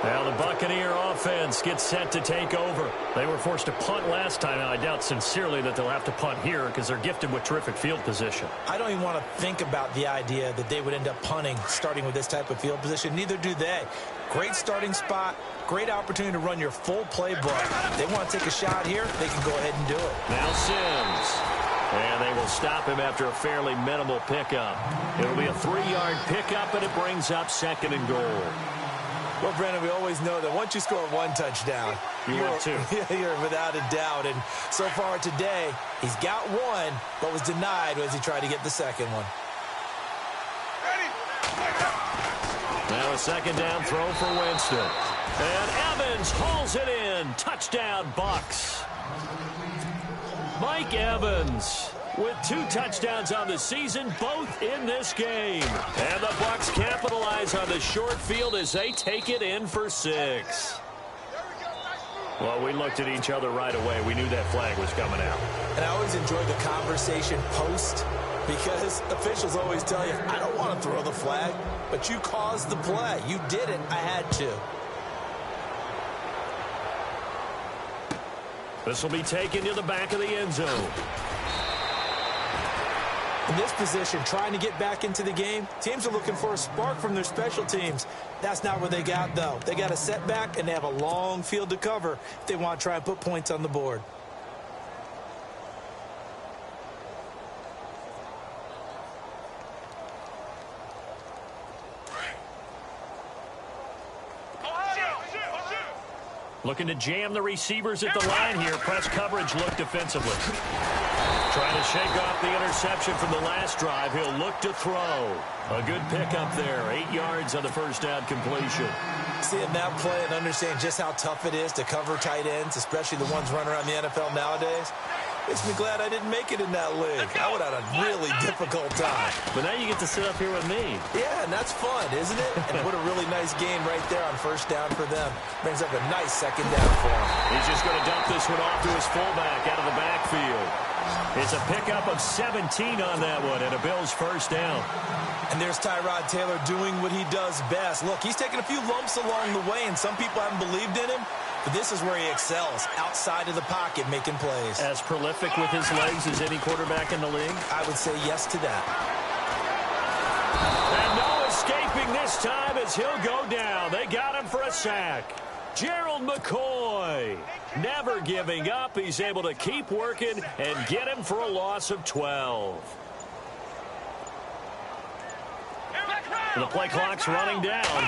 Now the Buccaneer offense gets set to take over. They were forced to punt last time. Now, I doubt sincerely that they'll have to punt here because they're gifted with terrific field position. I don't even want to think about the idea that they would end up punting starting with this type of field position. Neither do they. Great starting spot. Great opportunity to run your full playbook. If they want to take a shot here, they can go ahead and do it. Now Sims. And they will stop him after a fairly minimal pickup. It'll be a 3-yard pickup, and it brings up 2nd and goal. Well, Brandon, we always know that once you score one touchdown, you're without a doubt. And so far today, he's got one, but was denied as he tried to get the second one. Now a 2nd down throw for Winston. And Evans hauls it in. Touchdown, Bucs. Mike Evans with 2 touchdowns on the season, both in this game. And the Bucs capitalize on the short field as they take it in for 6. Well, we looked at each other right away. We knew that flag was coming out. And I always enjoy the conversation post, because officials always tell you, I don't want to throw the flag, but you caused the play. You did it. I had to. This will be taken to the back of the end zone. In this position, trying to get back into the game, teams are looking for a spark from their special teams. That's not what they got, though. They got a setback, and they have a long field to cover if they want to try and put points on the board. Looking to jam the receivers at the line here. Press coverage look defensively. Trying to shake off the interception from the last drive. He'll look to throw. A good pickup there. 8 yards on the first down completion. Seeing that play and understand just how tough it is to cover tight ends, especially the ones running around the NFL nowadays, makes me glad I didn't make it in that league. I would have had a really difficult time. But now you get to sit up here with me. Yeah, and that's fun, isn't it? And what a really nice game right there on first down for them. Brings up a nice second down for him. He's just going to dump this one off to his fullback out of the backfield. It's a pickup of 17 on that one and a Bills first down. And there's Tyrod Taylor doing what he does best. Look, he's taken a few lumps along the way, and some people haven't believed in him. But this is where he excels, outside of the pocket, making plays. As prolific with his legs as any quarterback in the league? I would say yes to that. And no escaping this time as he'll go down. They got him for a sack. Gerald McCoy never giving up. He's able to keep working and get him for a loss of 12. The play clock's running down.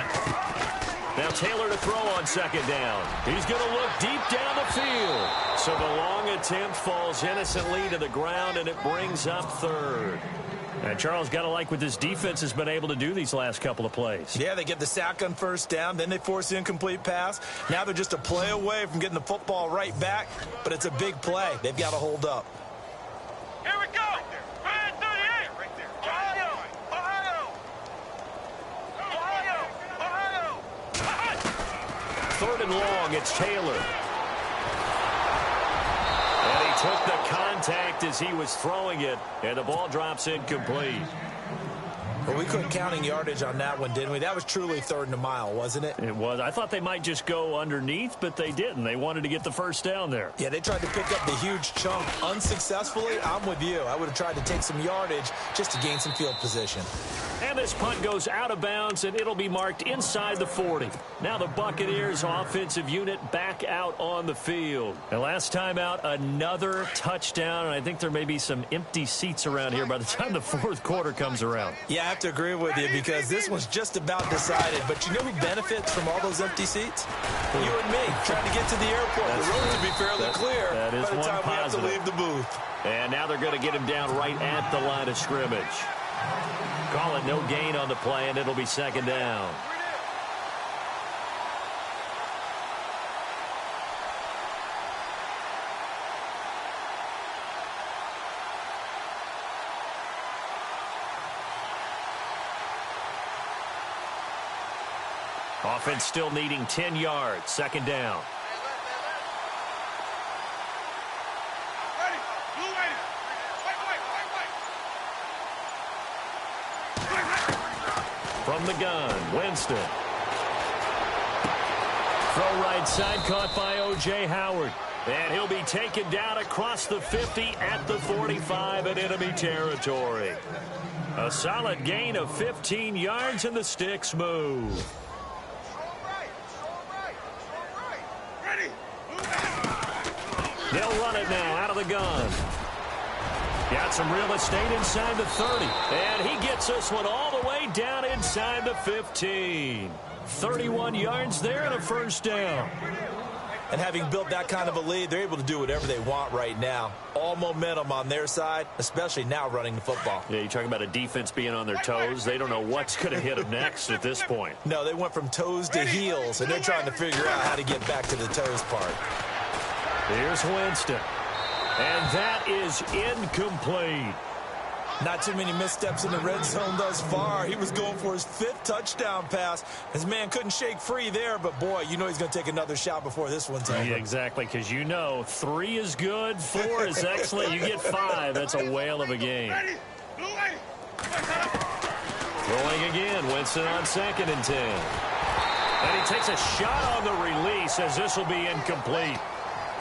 Now Taylor to throw on second down. He's going to look deep down the field. So the long attempt falls innocently to the ground, and it brings up third. And Charles, got to like what this defense has been able to do these last couple of plays. Yeah, they get the sack on first down, then they force the incomplete pass. Now they're just a play away from getting the football right back, but it's a big play. They've got to hold up. Here we go. Man 38. Right there. Ohio. Third and long, it's Taylor. And he took the contact as he was throwing it, and the ball drops incomplete. Well, we couldn't counting yardage on that one, didn't we? That was truly third and a mile, wasn't it? It was. I thought they might just go underneath, but they didn't. They wanted to get the first down there. Yeah, they tried to pick up the huge chunk unsuccessfully. I'm with you. I would have tried to take some yardage just to gain some field position. And this punt goes out of bounds, and it'll be marked inside the 40. Now the Buccaneers offensive unit back out on the field. And last time out, another touchdown, and I think there may be some empty seats around here by the time the fourth quarter comes around. Yeah, I have to agree with you because this one's just about decided. But you know who benefits from all those empty seats? You and me, trying to get to the airport. The road to be fairly clear that is by the time one we have to positive. leave the booth. And now they're going to get him down right at the line of scrimmage. Call it no gain on the play, and it'll be second down. Offense still needing 10 yards. Second down. From the gun, Winston. Throw right side, caught by O.J. Howard. And he'll be taken down across the 50 at the 45 in enemy territory. A solid gain of 15 yards, and the sticks move. They'll run it now out of the gun. Got some real estate inside the 30. And he gets this one all the way down inside the 15. 31 yards there and a first down. And having built that kind of a lead, they're able to do whatever they want right now. All momentum on their side, especially now running the football. Yeah, you talk about a defense being on their toes. They don't know what's going to hit them next at this point. No, they went from toes to heels, and they're trying to figure out how to get back to the toes part. Here's Winston. And that is incomplete. Not too many missteps in the red zone thus far. He was going for his 5th touchdown pass. His man couldn't shake free there, but boy, you know he's going to take another shot before this one's over. Yeah, exactly, because you know 3 is good, 4 is excellent. You get 5. That's a whale of a game. Throwing again, Winston on 2nd and 10. And he takes a shot on the release as this will be incomplete.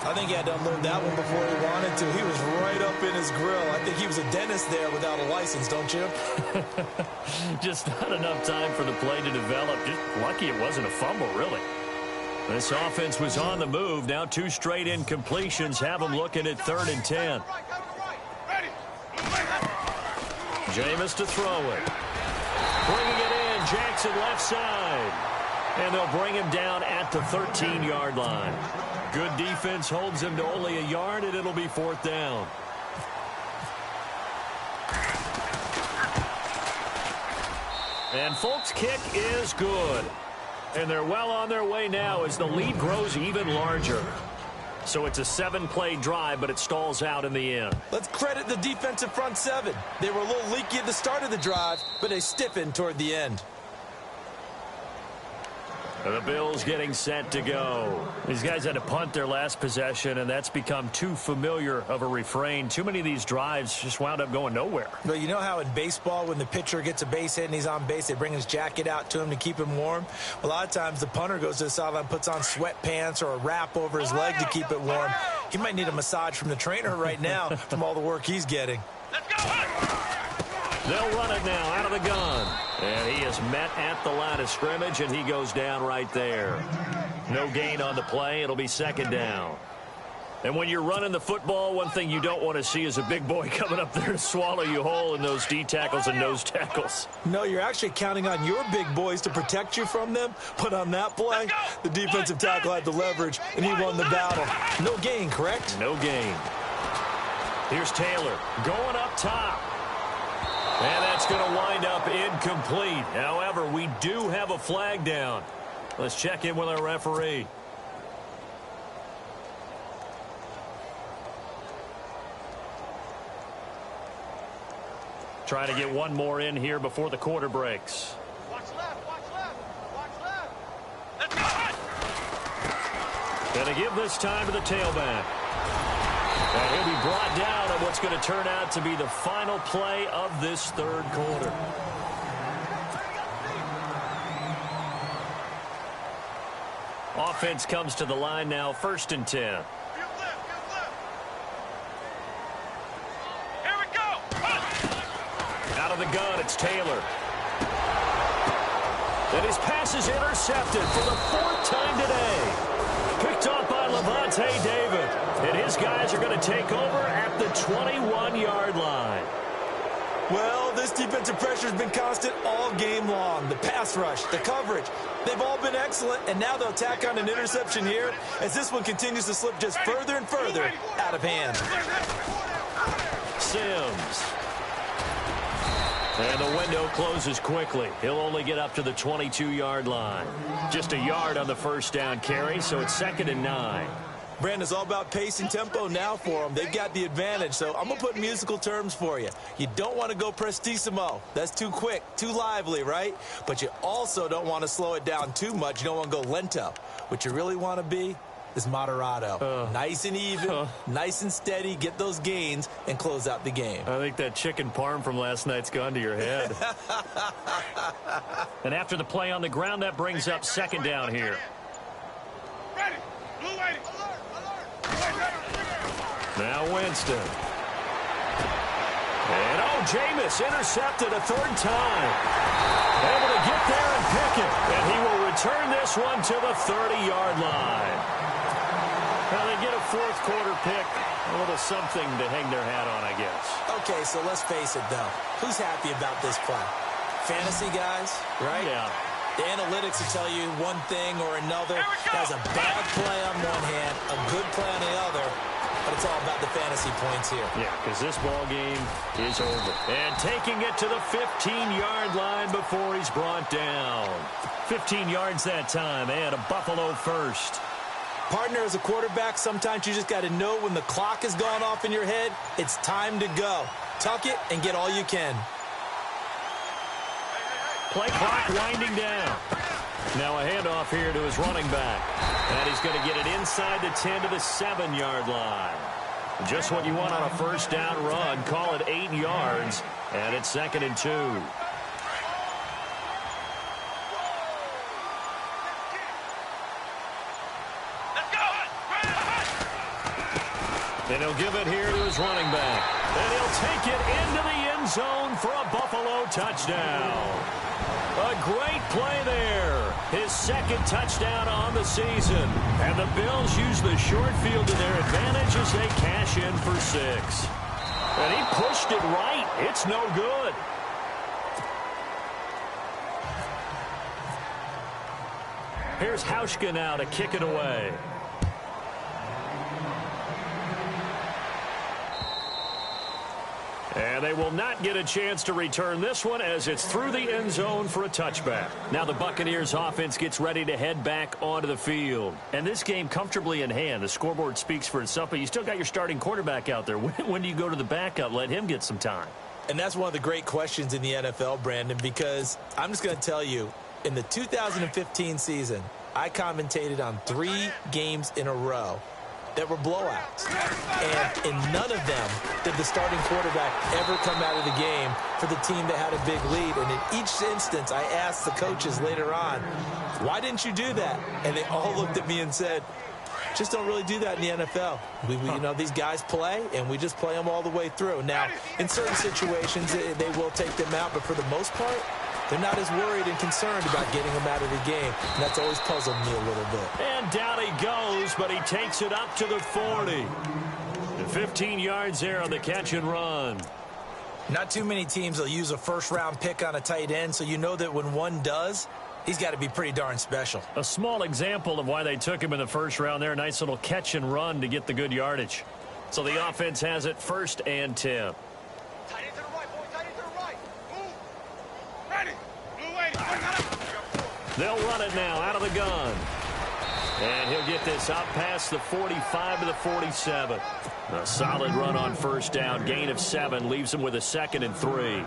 I think he had to unload that one before he wanted to. He was right up in his grill. I think he was a dentist there without a license, don't you? Just not enough time for the play to develop. Just lucky it wasn't a fumble, really. This offense was on the move. Now 2 straight incompletions have them looking at 3rd and 10. Jameis to throw it. Bringing it in, Jackson left side. And they'll bring him down at the 13-yard line. Good defense holds him to only a yard, and it'll be 4th down. And Folks' kick is good. And they're well on their way now as the lead grows even larger. So it's a 7-play drive, but it stalls out in the end. Let's credit the defensive front 7. They were a little leaky at the start of the drive, but they stiffened toward the end. The Bills getting set to go. These guys had to punt their last possession, and that's become too familiar of a refrain. Too many of these drives just wound up going nowhere. Well, you know how in baseball when the pitcher gets a base hit and he's on base, they bring his jacket out to him to keep him warm? A lot of times the punter goes to the sideline, puts on sweatpants or a wrap over his leg to keep it warm. He might need a massage from the trainer right now from all the work he's getting. Let's go! They'll run it now out of the gun. And he is met at the line of scrimmage, and he goes down right there. No gain on the play. It'll be 2nd down. And when you're running the football, one thing you don't want to see is a big boy coming up there to swallow you whole in those D tackles and nose tackles. No, you're actually counting on your big boys to protect you from them. But on that play, the defensive tackle had the leverage, and he won the battle. No gain, correct? No gain. Here's Taylor going up top. And that's going to wind up incomplete. However, we do have a flag down. Let's check in with our referee. Trying to get one more in here before the quarter breaks. Watch left, watch left, watch left. Let's go! Going to give this time to the tailback. And he'll be brought down on what's going to turn out to be the final play of this 3rd quarter. Offense comes to the line now, 1st and 10. Here we go! Out of the gun, it's Taylor. And his pass is intercepted for the 4th time today. Picked off by Levante David. And his guys are going to take over at the 21-yard line. Well, this defensive pressure has been constant all game long. The pass rush, the coverage, they've all been excellent, and now they'll tack on an interception here as this one continues to slip just further and further out of hand. Sims. And the window closes quickly. He'll only get up to the 22-yard line. Just a yard on the 1st down carry, so it's 2nd and 9. Brandon, it's all about pace and tempo now for them. They've got the advantage, so I'm going to put musical terms for you. You don't want to go prestissimo. That's too quick, too lively, right? But you also don't want to slow it down too much. You don't want to go lento. What you really want to be is moderato. Nice and even, nice and steady, get those gains, and close out the game. I think that chicken parm from last night's gone to your head. And after the play on the ground, that brings up 2nd down here. Ready! Blue waiting! Now Winston. And Jameis intercepted a 3rd time. Able to get there and pick it. And he will return this one to the 30-yard line. Now they get a 4th quarter pick. A little something to hang their hat on, I guess. Okay, so let's face it, though. Who's happy about this play? Fantasy guys, right? Yeah. The analytics will tell you one thing or another. There's a bad play on one hand, a good play on the other, but it's all about the fantasy points here. Yeah, because this ball game is over. And taking it to the 15-yard line before he's brought down. 15 yards that time, and a Buffalo 1st. Partner, as a quarterback, sometimes you just got to know when the clock has gone off in your head, it's time to go. Tuck it and get all you can. Play clock winding down. Now a handoff here to his running back. And he's going to get it inside the 10 to the 7-yard line. Just what you want on a first down run. Call it 8 yards. And it's 2nd and 2. And he'll give it here to his running back. And he'll take it into the end zone for a Buffalo touchdown. A great play there. His 2nd touchdown on the season. And the Bills use the short field to their advantage as they cash in for 6. And he pushed it right. It's no good. Here's Hauschka now to kick it away. And they will not get a chance to return this one as it's through the end zone for a touchback. Now the Buccaneers offense gets ready to head back onto the field. And this game comfortably in hand. The scoreboard speaks for itself, but you still got your starting quarterback out there. When do you go to the backup? Let him get some time. And that's one of the great questions in the NFL, Brandon, because I'm just going to tell you, in the 2015 season, I commentated on 3 games in a row that were blowouts. And in none of them did the starting quarterback ever come out of the game for the team that had a big lead. And in each instance, I asked the coaches later on, why didn't you do that? And they all looked at me and said, just don't really do that in the NFL. You know, these guys play, and we just play them all the way through. Now, in certain situations, they will take them out, but for the most part, they're not as worried and concerned about getting him out of the game. And that's always puzzled me a little bit. And down he goes, but he takes it up to the 40. 15 yards there on the catch and run. Not too many teams will use a first-round pick on a tight end, so you know that when one does, he's got to be pretty darn special. A small example of why they took him in the first round there. Nice little catch and run to get the good yardage. So the offense has it 1st and 10. They'll run it now out of the gun. And he'll get this out past the 45 to the 47. A solid run on first down. Gain of 7 leaves him with a 2nd and 3.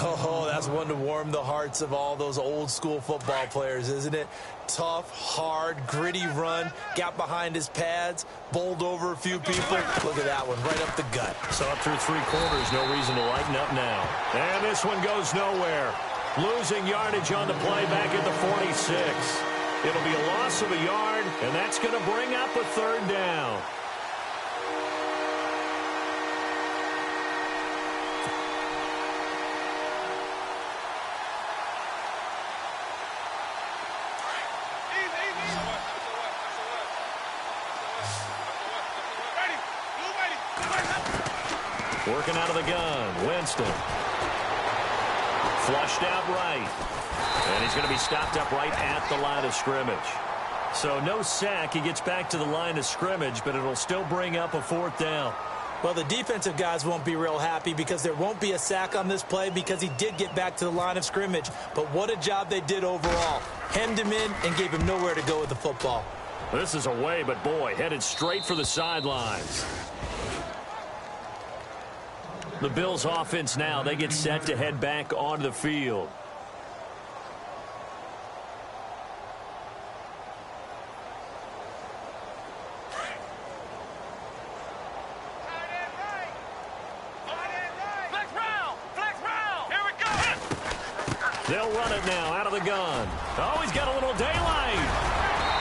Oh, that's one to warm the hearts of all those old school football players, isn't it? Tough, hard, gritty run. Got behind his pads, bowled over a few people. Look at that one, right up the gut. So up through 3 quarters, no reason to lighten up now. And this one goes nowhere. Losing yardage on the play back at the 46. It'll be a loss of a yard, and that's going to bring up a 3rd down. Working out of the gun, Winston. Flushed out right. And he's going to be stopped up right at the line of scrimmage. So no sack. He gets back to the line of scrimmage, but it'll still bring up a 4th down. Well, the defensive guys won't be real happy because there won't be a sack on this play because he did get back to the line of scrimmage. But what a job they did overall. Hemmed him in and gave him nowhere to go with the football. This is away, but boy, headed straight for the sidelines. The Bills offense now, they get set to head back onto the field. They'll run it now out of the gun. Oh, he's got a little daylight.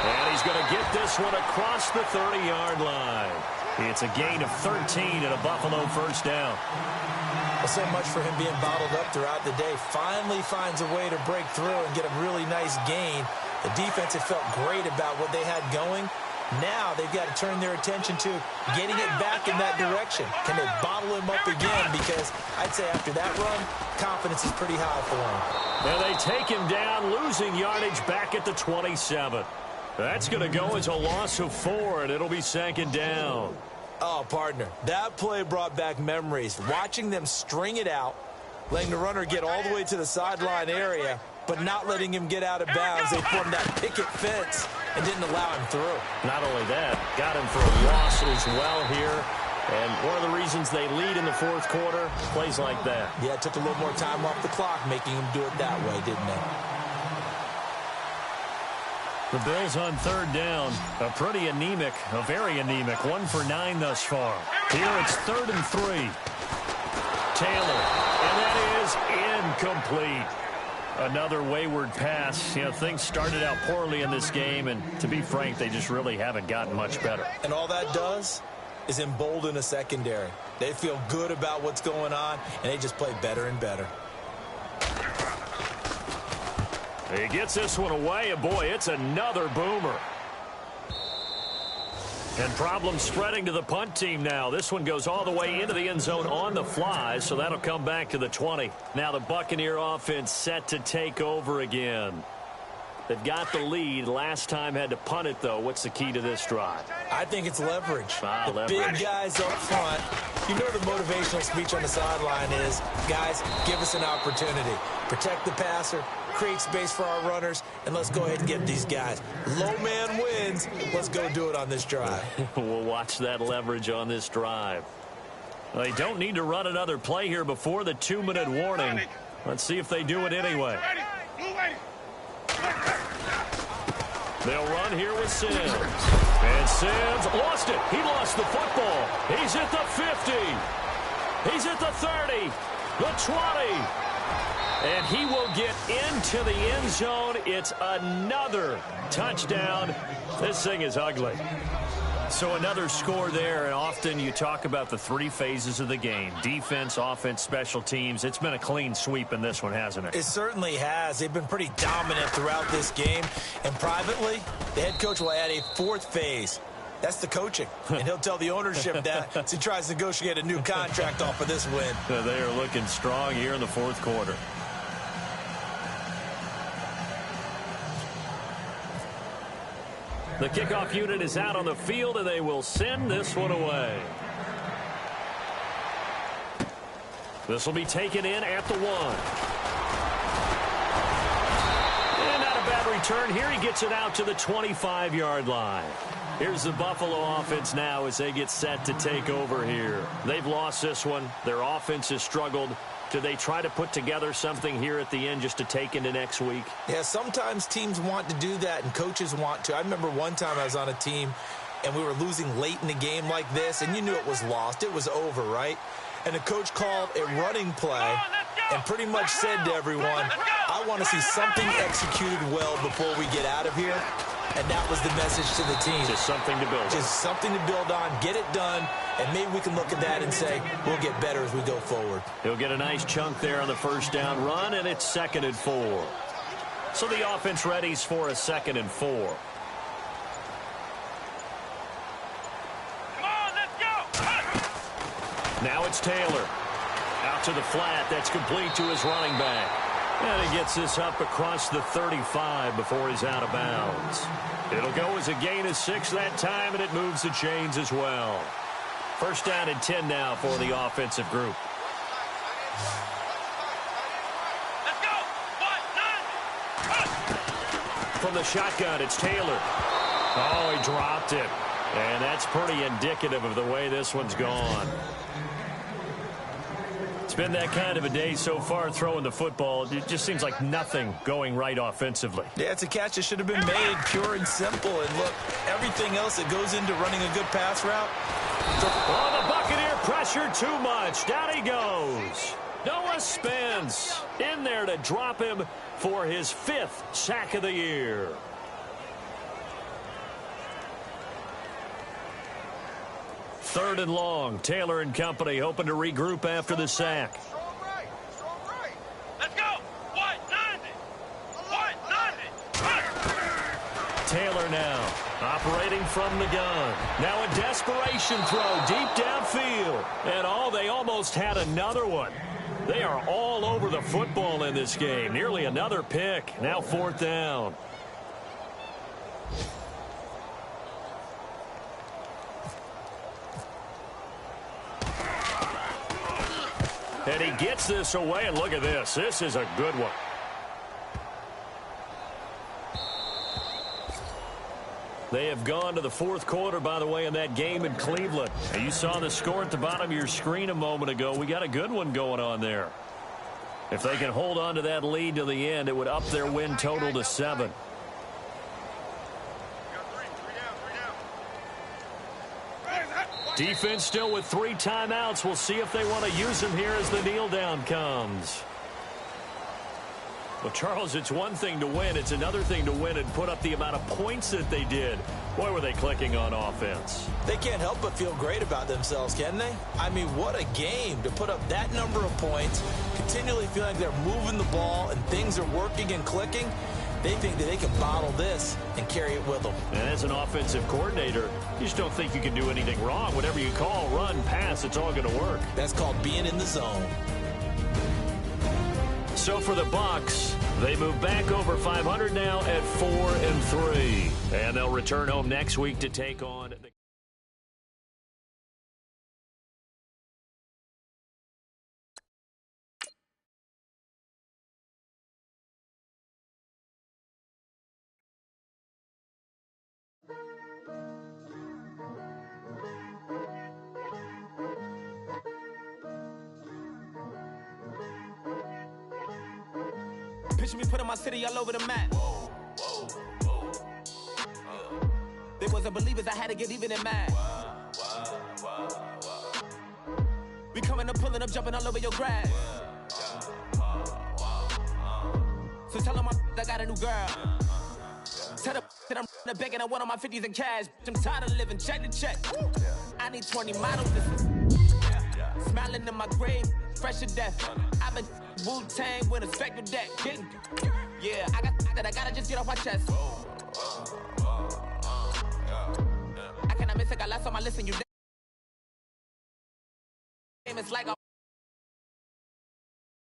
And he's going to get this one across the 30-yard line. It's a gain of 13 and a Buffalo first down. Well, so much for him being bottled up throughout the day. Finally finds a way to break through and get a really nice gain. The defense had felt great about what they had going. Now they've got to turn their attention to getting it back in that direction. Can they bottle him up again? Because I'd say after that run, confidence is pretty high for him. And they take him down, losing yardage back at the 27. That's going to go as a loss of 4, and it'll be 2nd down. Oh, partner, that play brought back memories. Watching them string it out, letting the runner get all the way to the sideline area, but not letting him get out of bounds. They formed that picket fence, and didn't allow him through. Not only that, got him for a loss as well here. And one of the reasons they lead in the fourth quarter, plays like that. Yeah, it took a little more time off the clock, making him do it that way, didn't it? The Bills on third down, a very anemic, 1 for 9 thus far. Here it's 3rd and 3. Taylor, and that is incomplete. Another wayward pass. You know, things started out poorly in this game, and to be frank, they just really haven't gotten much better. And all that does is embolden a secondary. They feel good about what's going on, and they just play better and better. He gets this one away, and boy, it's another boomer. And problems spreading to the punt team now. This one goes all the way into the end zone on the fly, so that'll come back to the 20. Now the Buccaneer offense set to take over again. They've got the lead. Last time had to punt it, though. What's the key to this drive? I think it's leverage. Leverage. Big guys up front. You know the motivational speech on the sideline is, guys, give us an opportunity. Protect the passer, create space for our runners, and let's go ahead and get these guys. Low man wins. Let's go do it on this drive. We'll watch that leverage on this drive. They don't need to run another play here before the 2-minute warning. Let's see if they do it anyway. They'll run here with Sims. And Sims lost it. He lost the football. He's at the 50. He's at the 30. The 20. And he will get into the end zone. It's another touchdown. This thing is ugly. So another score there, and often you talk about the 3 phases of the game. Defense, offense, special teams. It's been a clean sweep in this one, hasn't it? It certainly has. They've been pretty dominant throughout this game. And privately, the head coach will add a 4th phase. That's the coaching. And he'll tell the ownership that as he tries to negotiate a new contract off of this win. They are looking strong here in the fourth quarter. The kickoff unit is out on the field, and they will send this one away. This will be taken in at the 1. And not a bad return here. He gets it out to the 25-yard line. Here's the Buffalo offense now as they get set to take over here. They've lost this one. Their offense has struggled. Do they try to put together something here at the end just to take into next week? Yeah, sometimes teams want to do that and coaches want to. I remember one time I was on a team and we were losing late in the game like this, and you knew it was lost. It was over, right? And the coach called a running play and pretty much said to everyone, I want to see something executed well before we get out of here. And that was the message to the team. Just something to build on. Just something to build on, get it done, and maybe we can look at that and say, we'll get better as we go forward. He'll get a nice chunk there on the first down run, and it's 2nd and 4. So the offense readies for a 2nd and 4. Come on, let's go! Now it's Taylor. Out to the flat. That's complete to his running back. And he gets this up across the 35 before he's out of bounds. It'll go as a gain of 6 that time, and it moves the chains as well. First down and 10 now for the offensive group. Let's go! From the shotgun, it's Taylor. Oh, he dropped it. And that's pretty indicative of the way this one's gone. It's been that kind of a day so far throwing the football. It just seems like nothing going right offensively. Yeah, it's a catch that should have been made pure and simple. And look, everything else that goes into running a good pass route. Oh, the Buccaneer pressure too much. Down he goes. Noah Spence in there to drop him for his 5th sack of the year. Third and long. Taylor and company hoping to regroup after the sack. Strong right. Let's go! 190! Taylor now operating from the gun. Now a desperation throw deep downfield. And they almost had another one. They are all over the football in this game. Nearly another pick. Now 4th down. And he gets this away, and look at this. This is a good one. They have gone to the fourth quarter, by the way, in that game in Cleveland. And you saw the score at the bottom of your screen a moment ago. We got a good one going on there. If they can hold on to that lead to the end, it would up their win total to 7. Defense still with 3 timeouts. We'll see if they want to use them here as the kneel down comes. Well, Charles, it's one thing to win. It's another thing to win and put up the amount of points that they did. Boy, were they clicking on offense. They can't help but feel great about themselves, can they? I mean, what a game to put up that number of points, continually feeling like they're moving the ball and things are working and clicking. They think that they can bottle this and carry it with them. And as an offensive coordinator, you just don't think you can do anything wrong. Whatever you call, run, pass, it's all going to work. That's called being in the zone. So for the Bucs, they move back over 500 now at 4-3. And they'll return home next week to take on the Picture me putting my city all over the map. They wasn't believers, I had to get even in mad. We coming up, pulling up, jumping all over your grass. So tell them I got a new girl. Tell them that I'm the begging, I want on my 50s in cash. I'm tired of living check to check. I need 20 models. Smiling in my grave, fresh to death. I've been Wu-Tang with a spectral deck. Yeah, I gotta just get off my chest. I cannot miss it, got last on my list and you. It's like a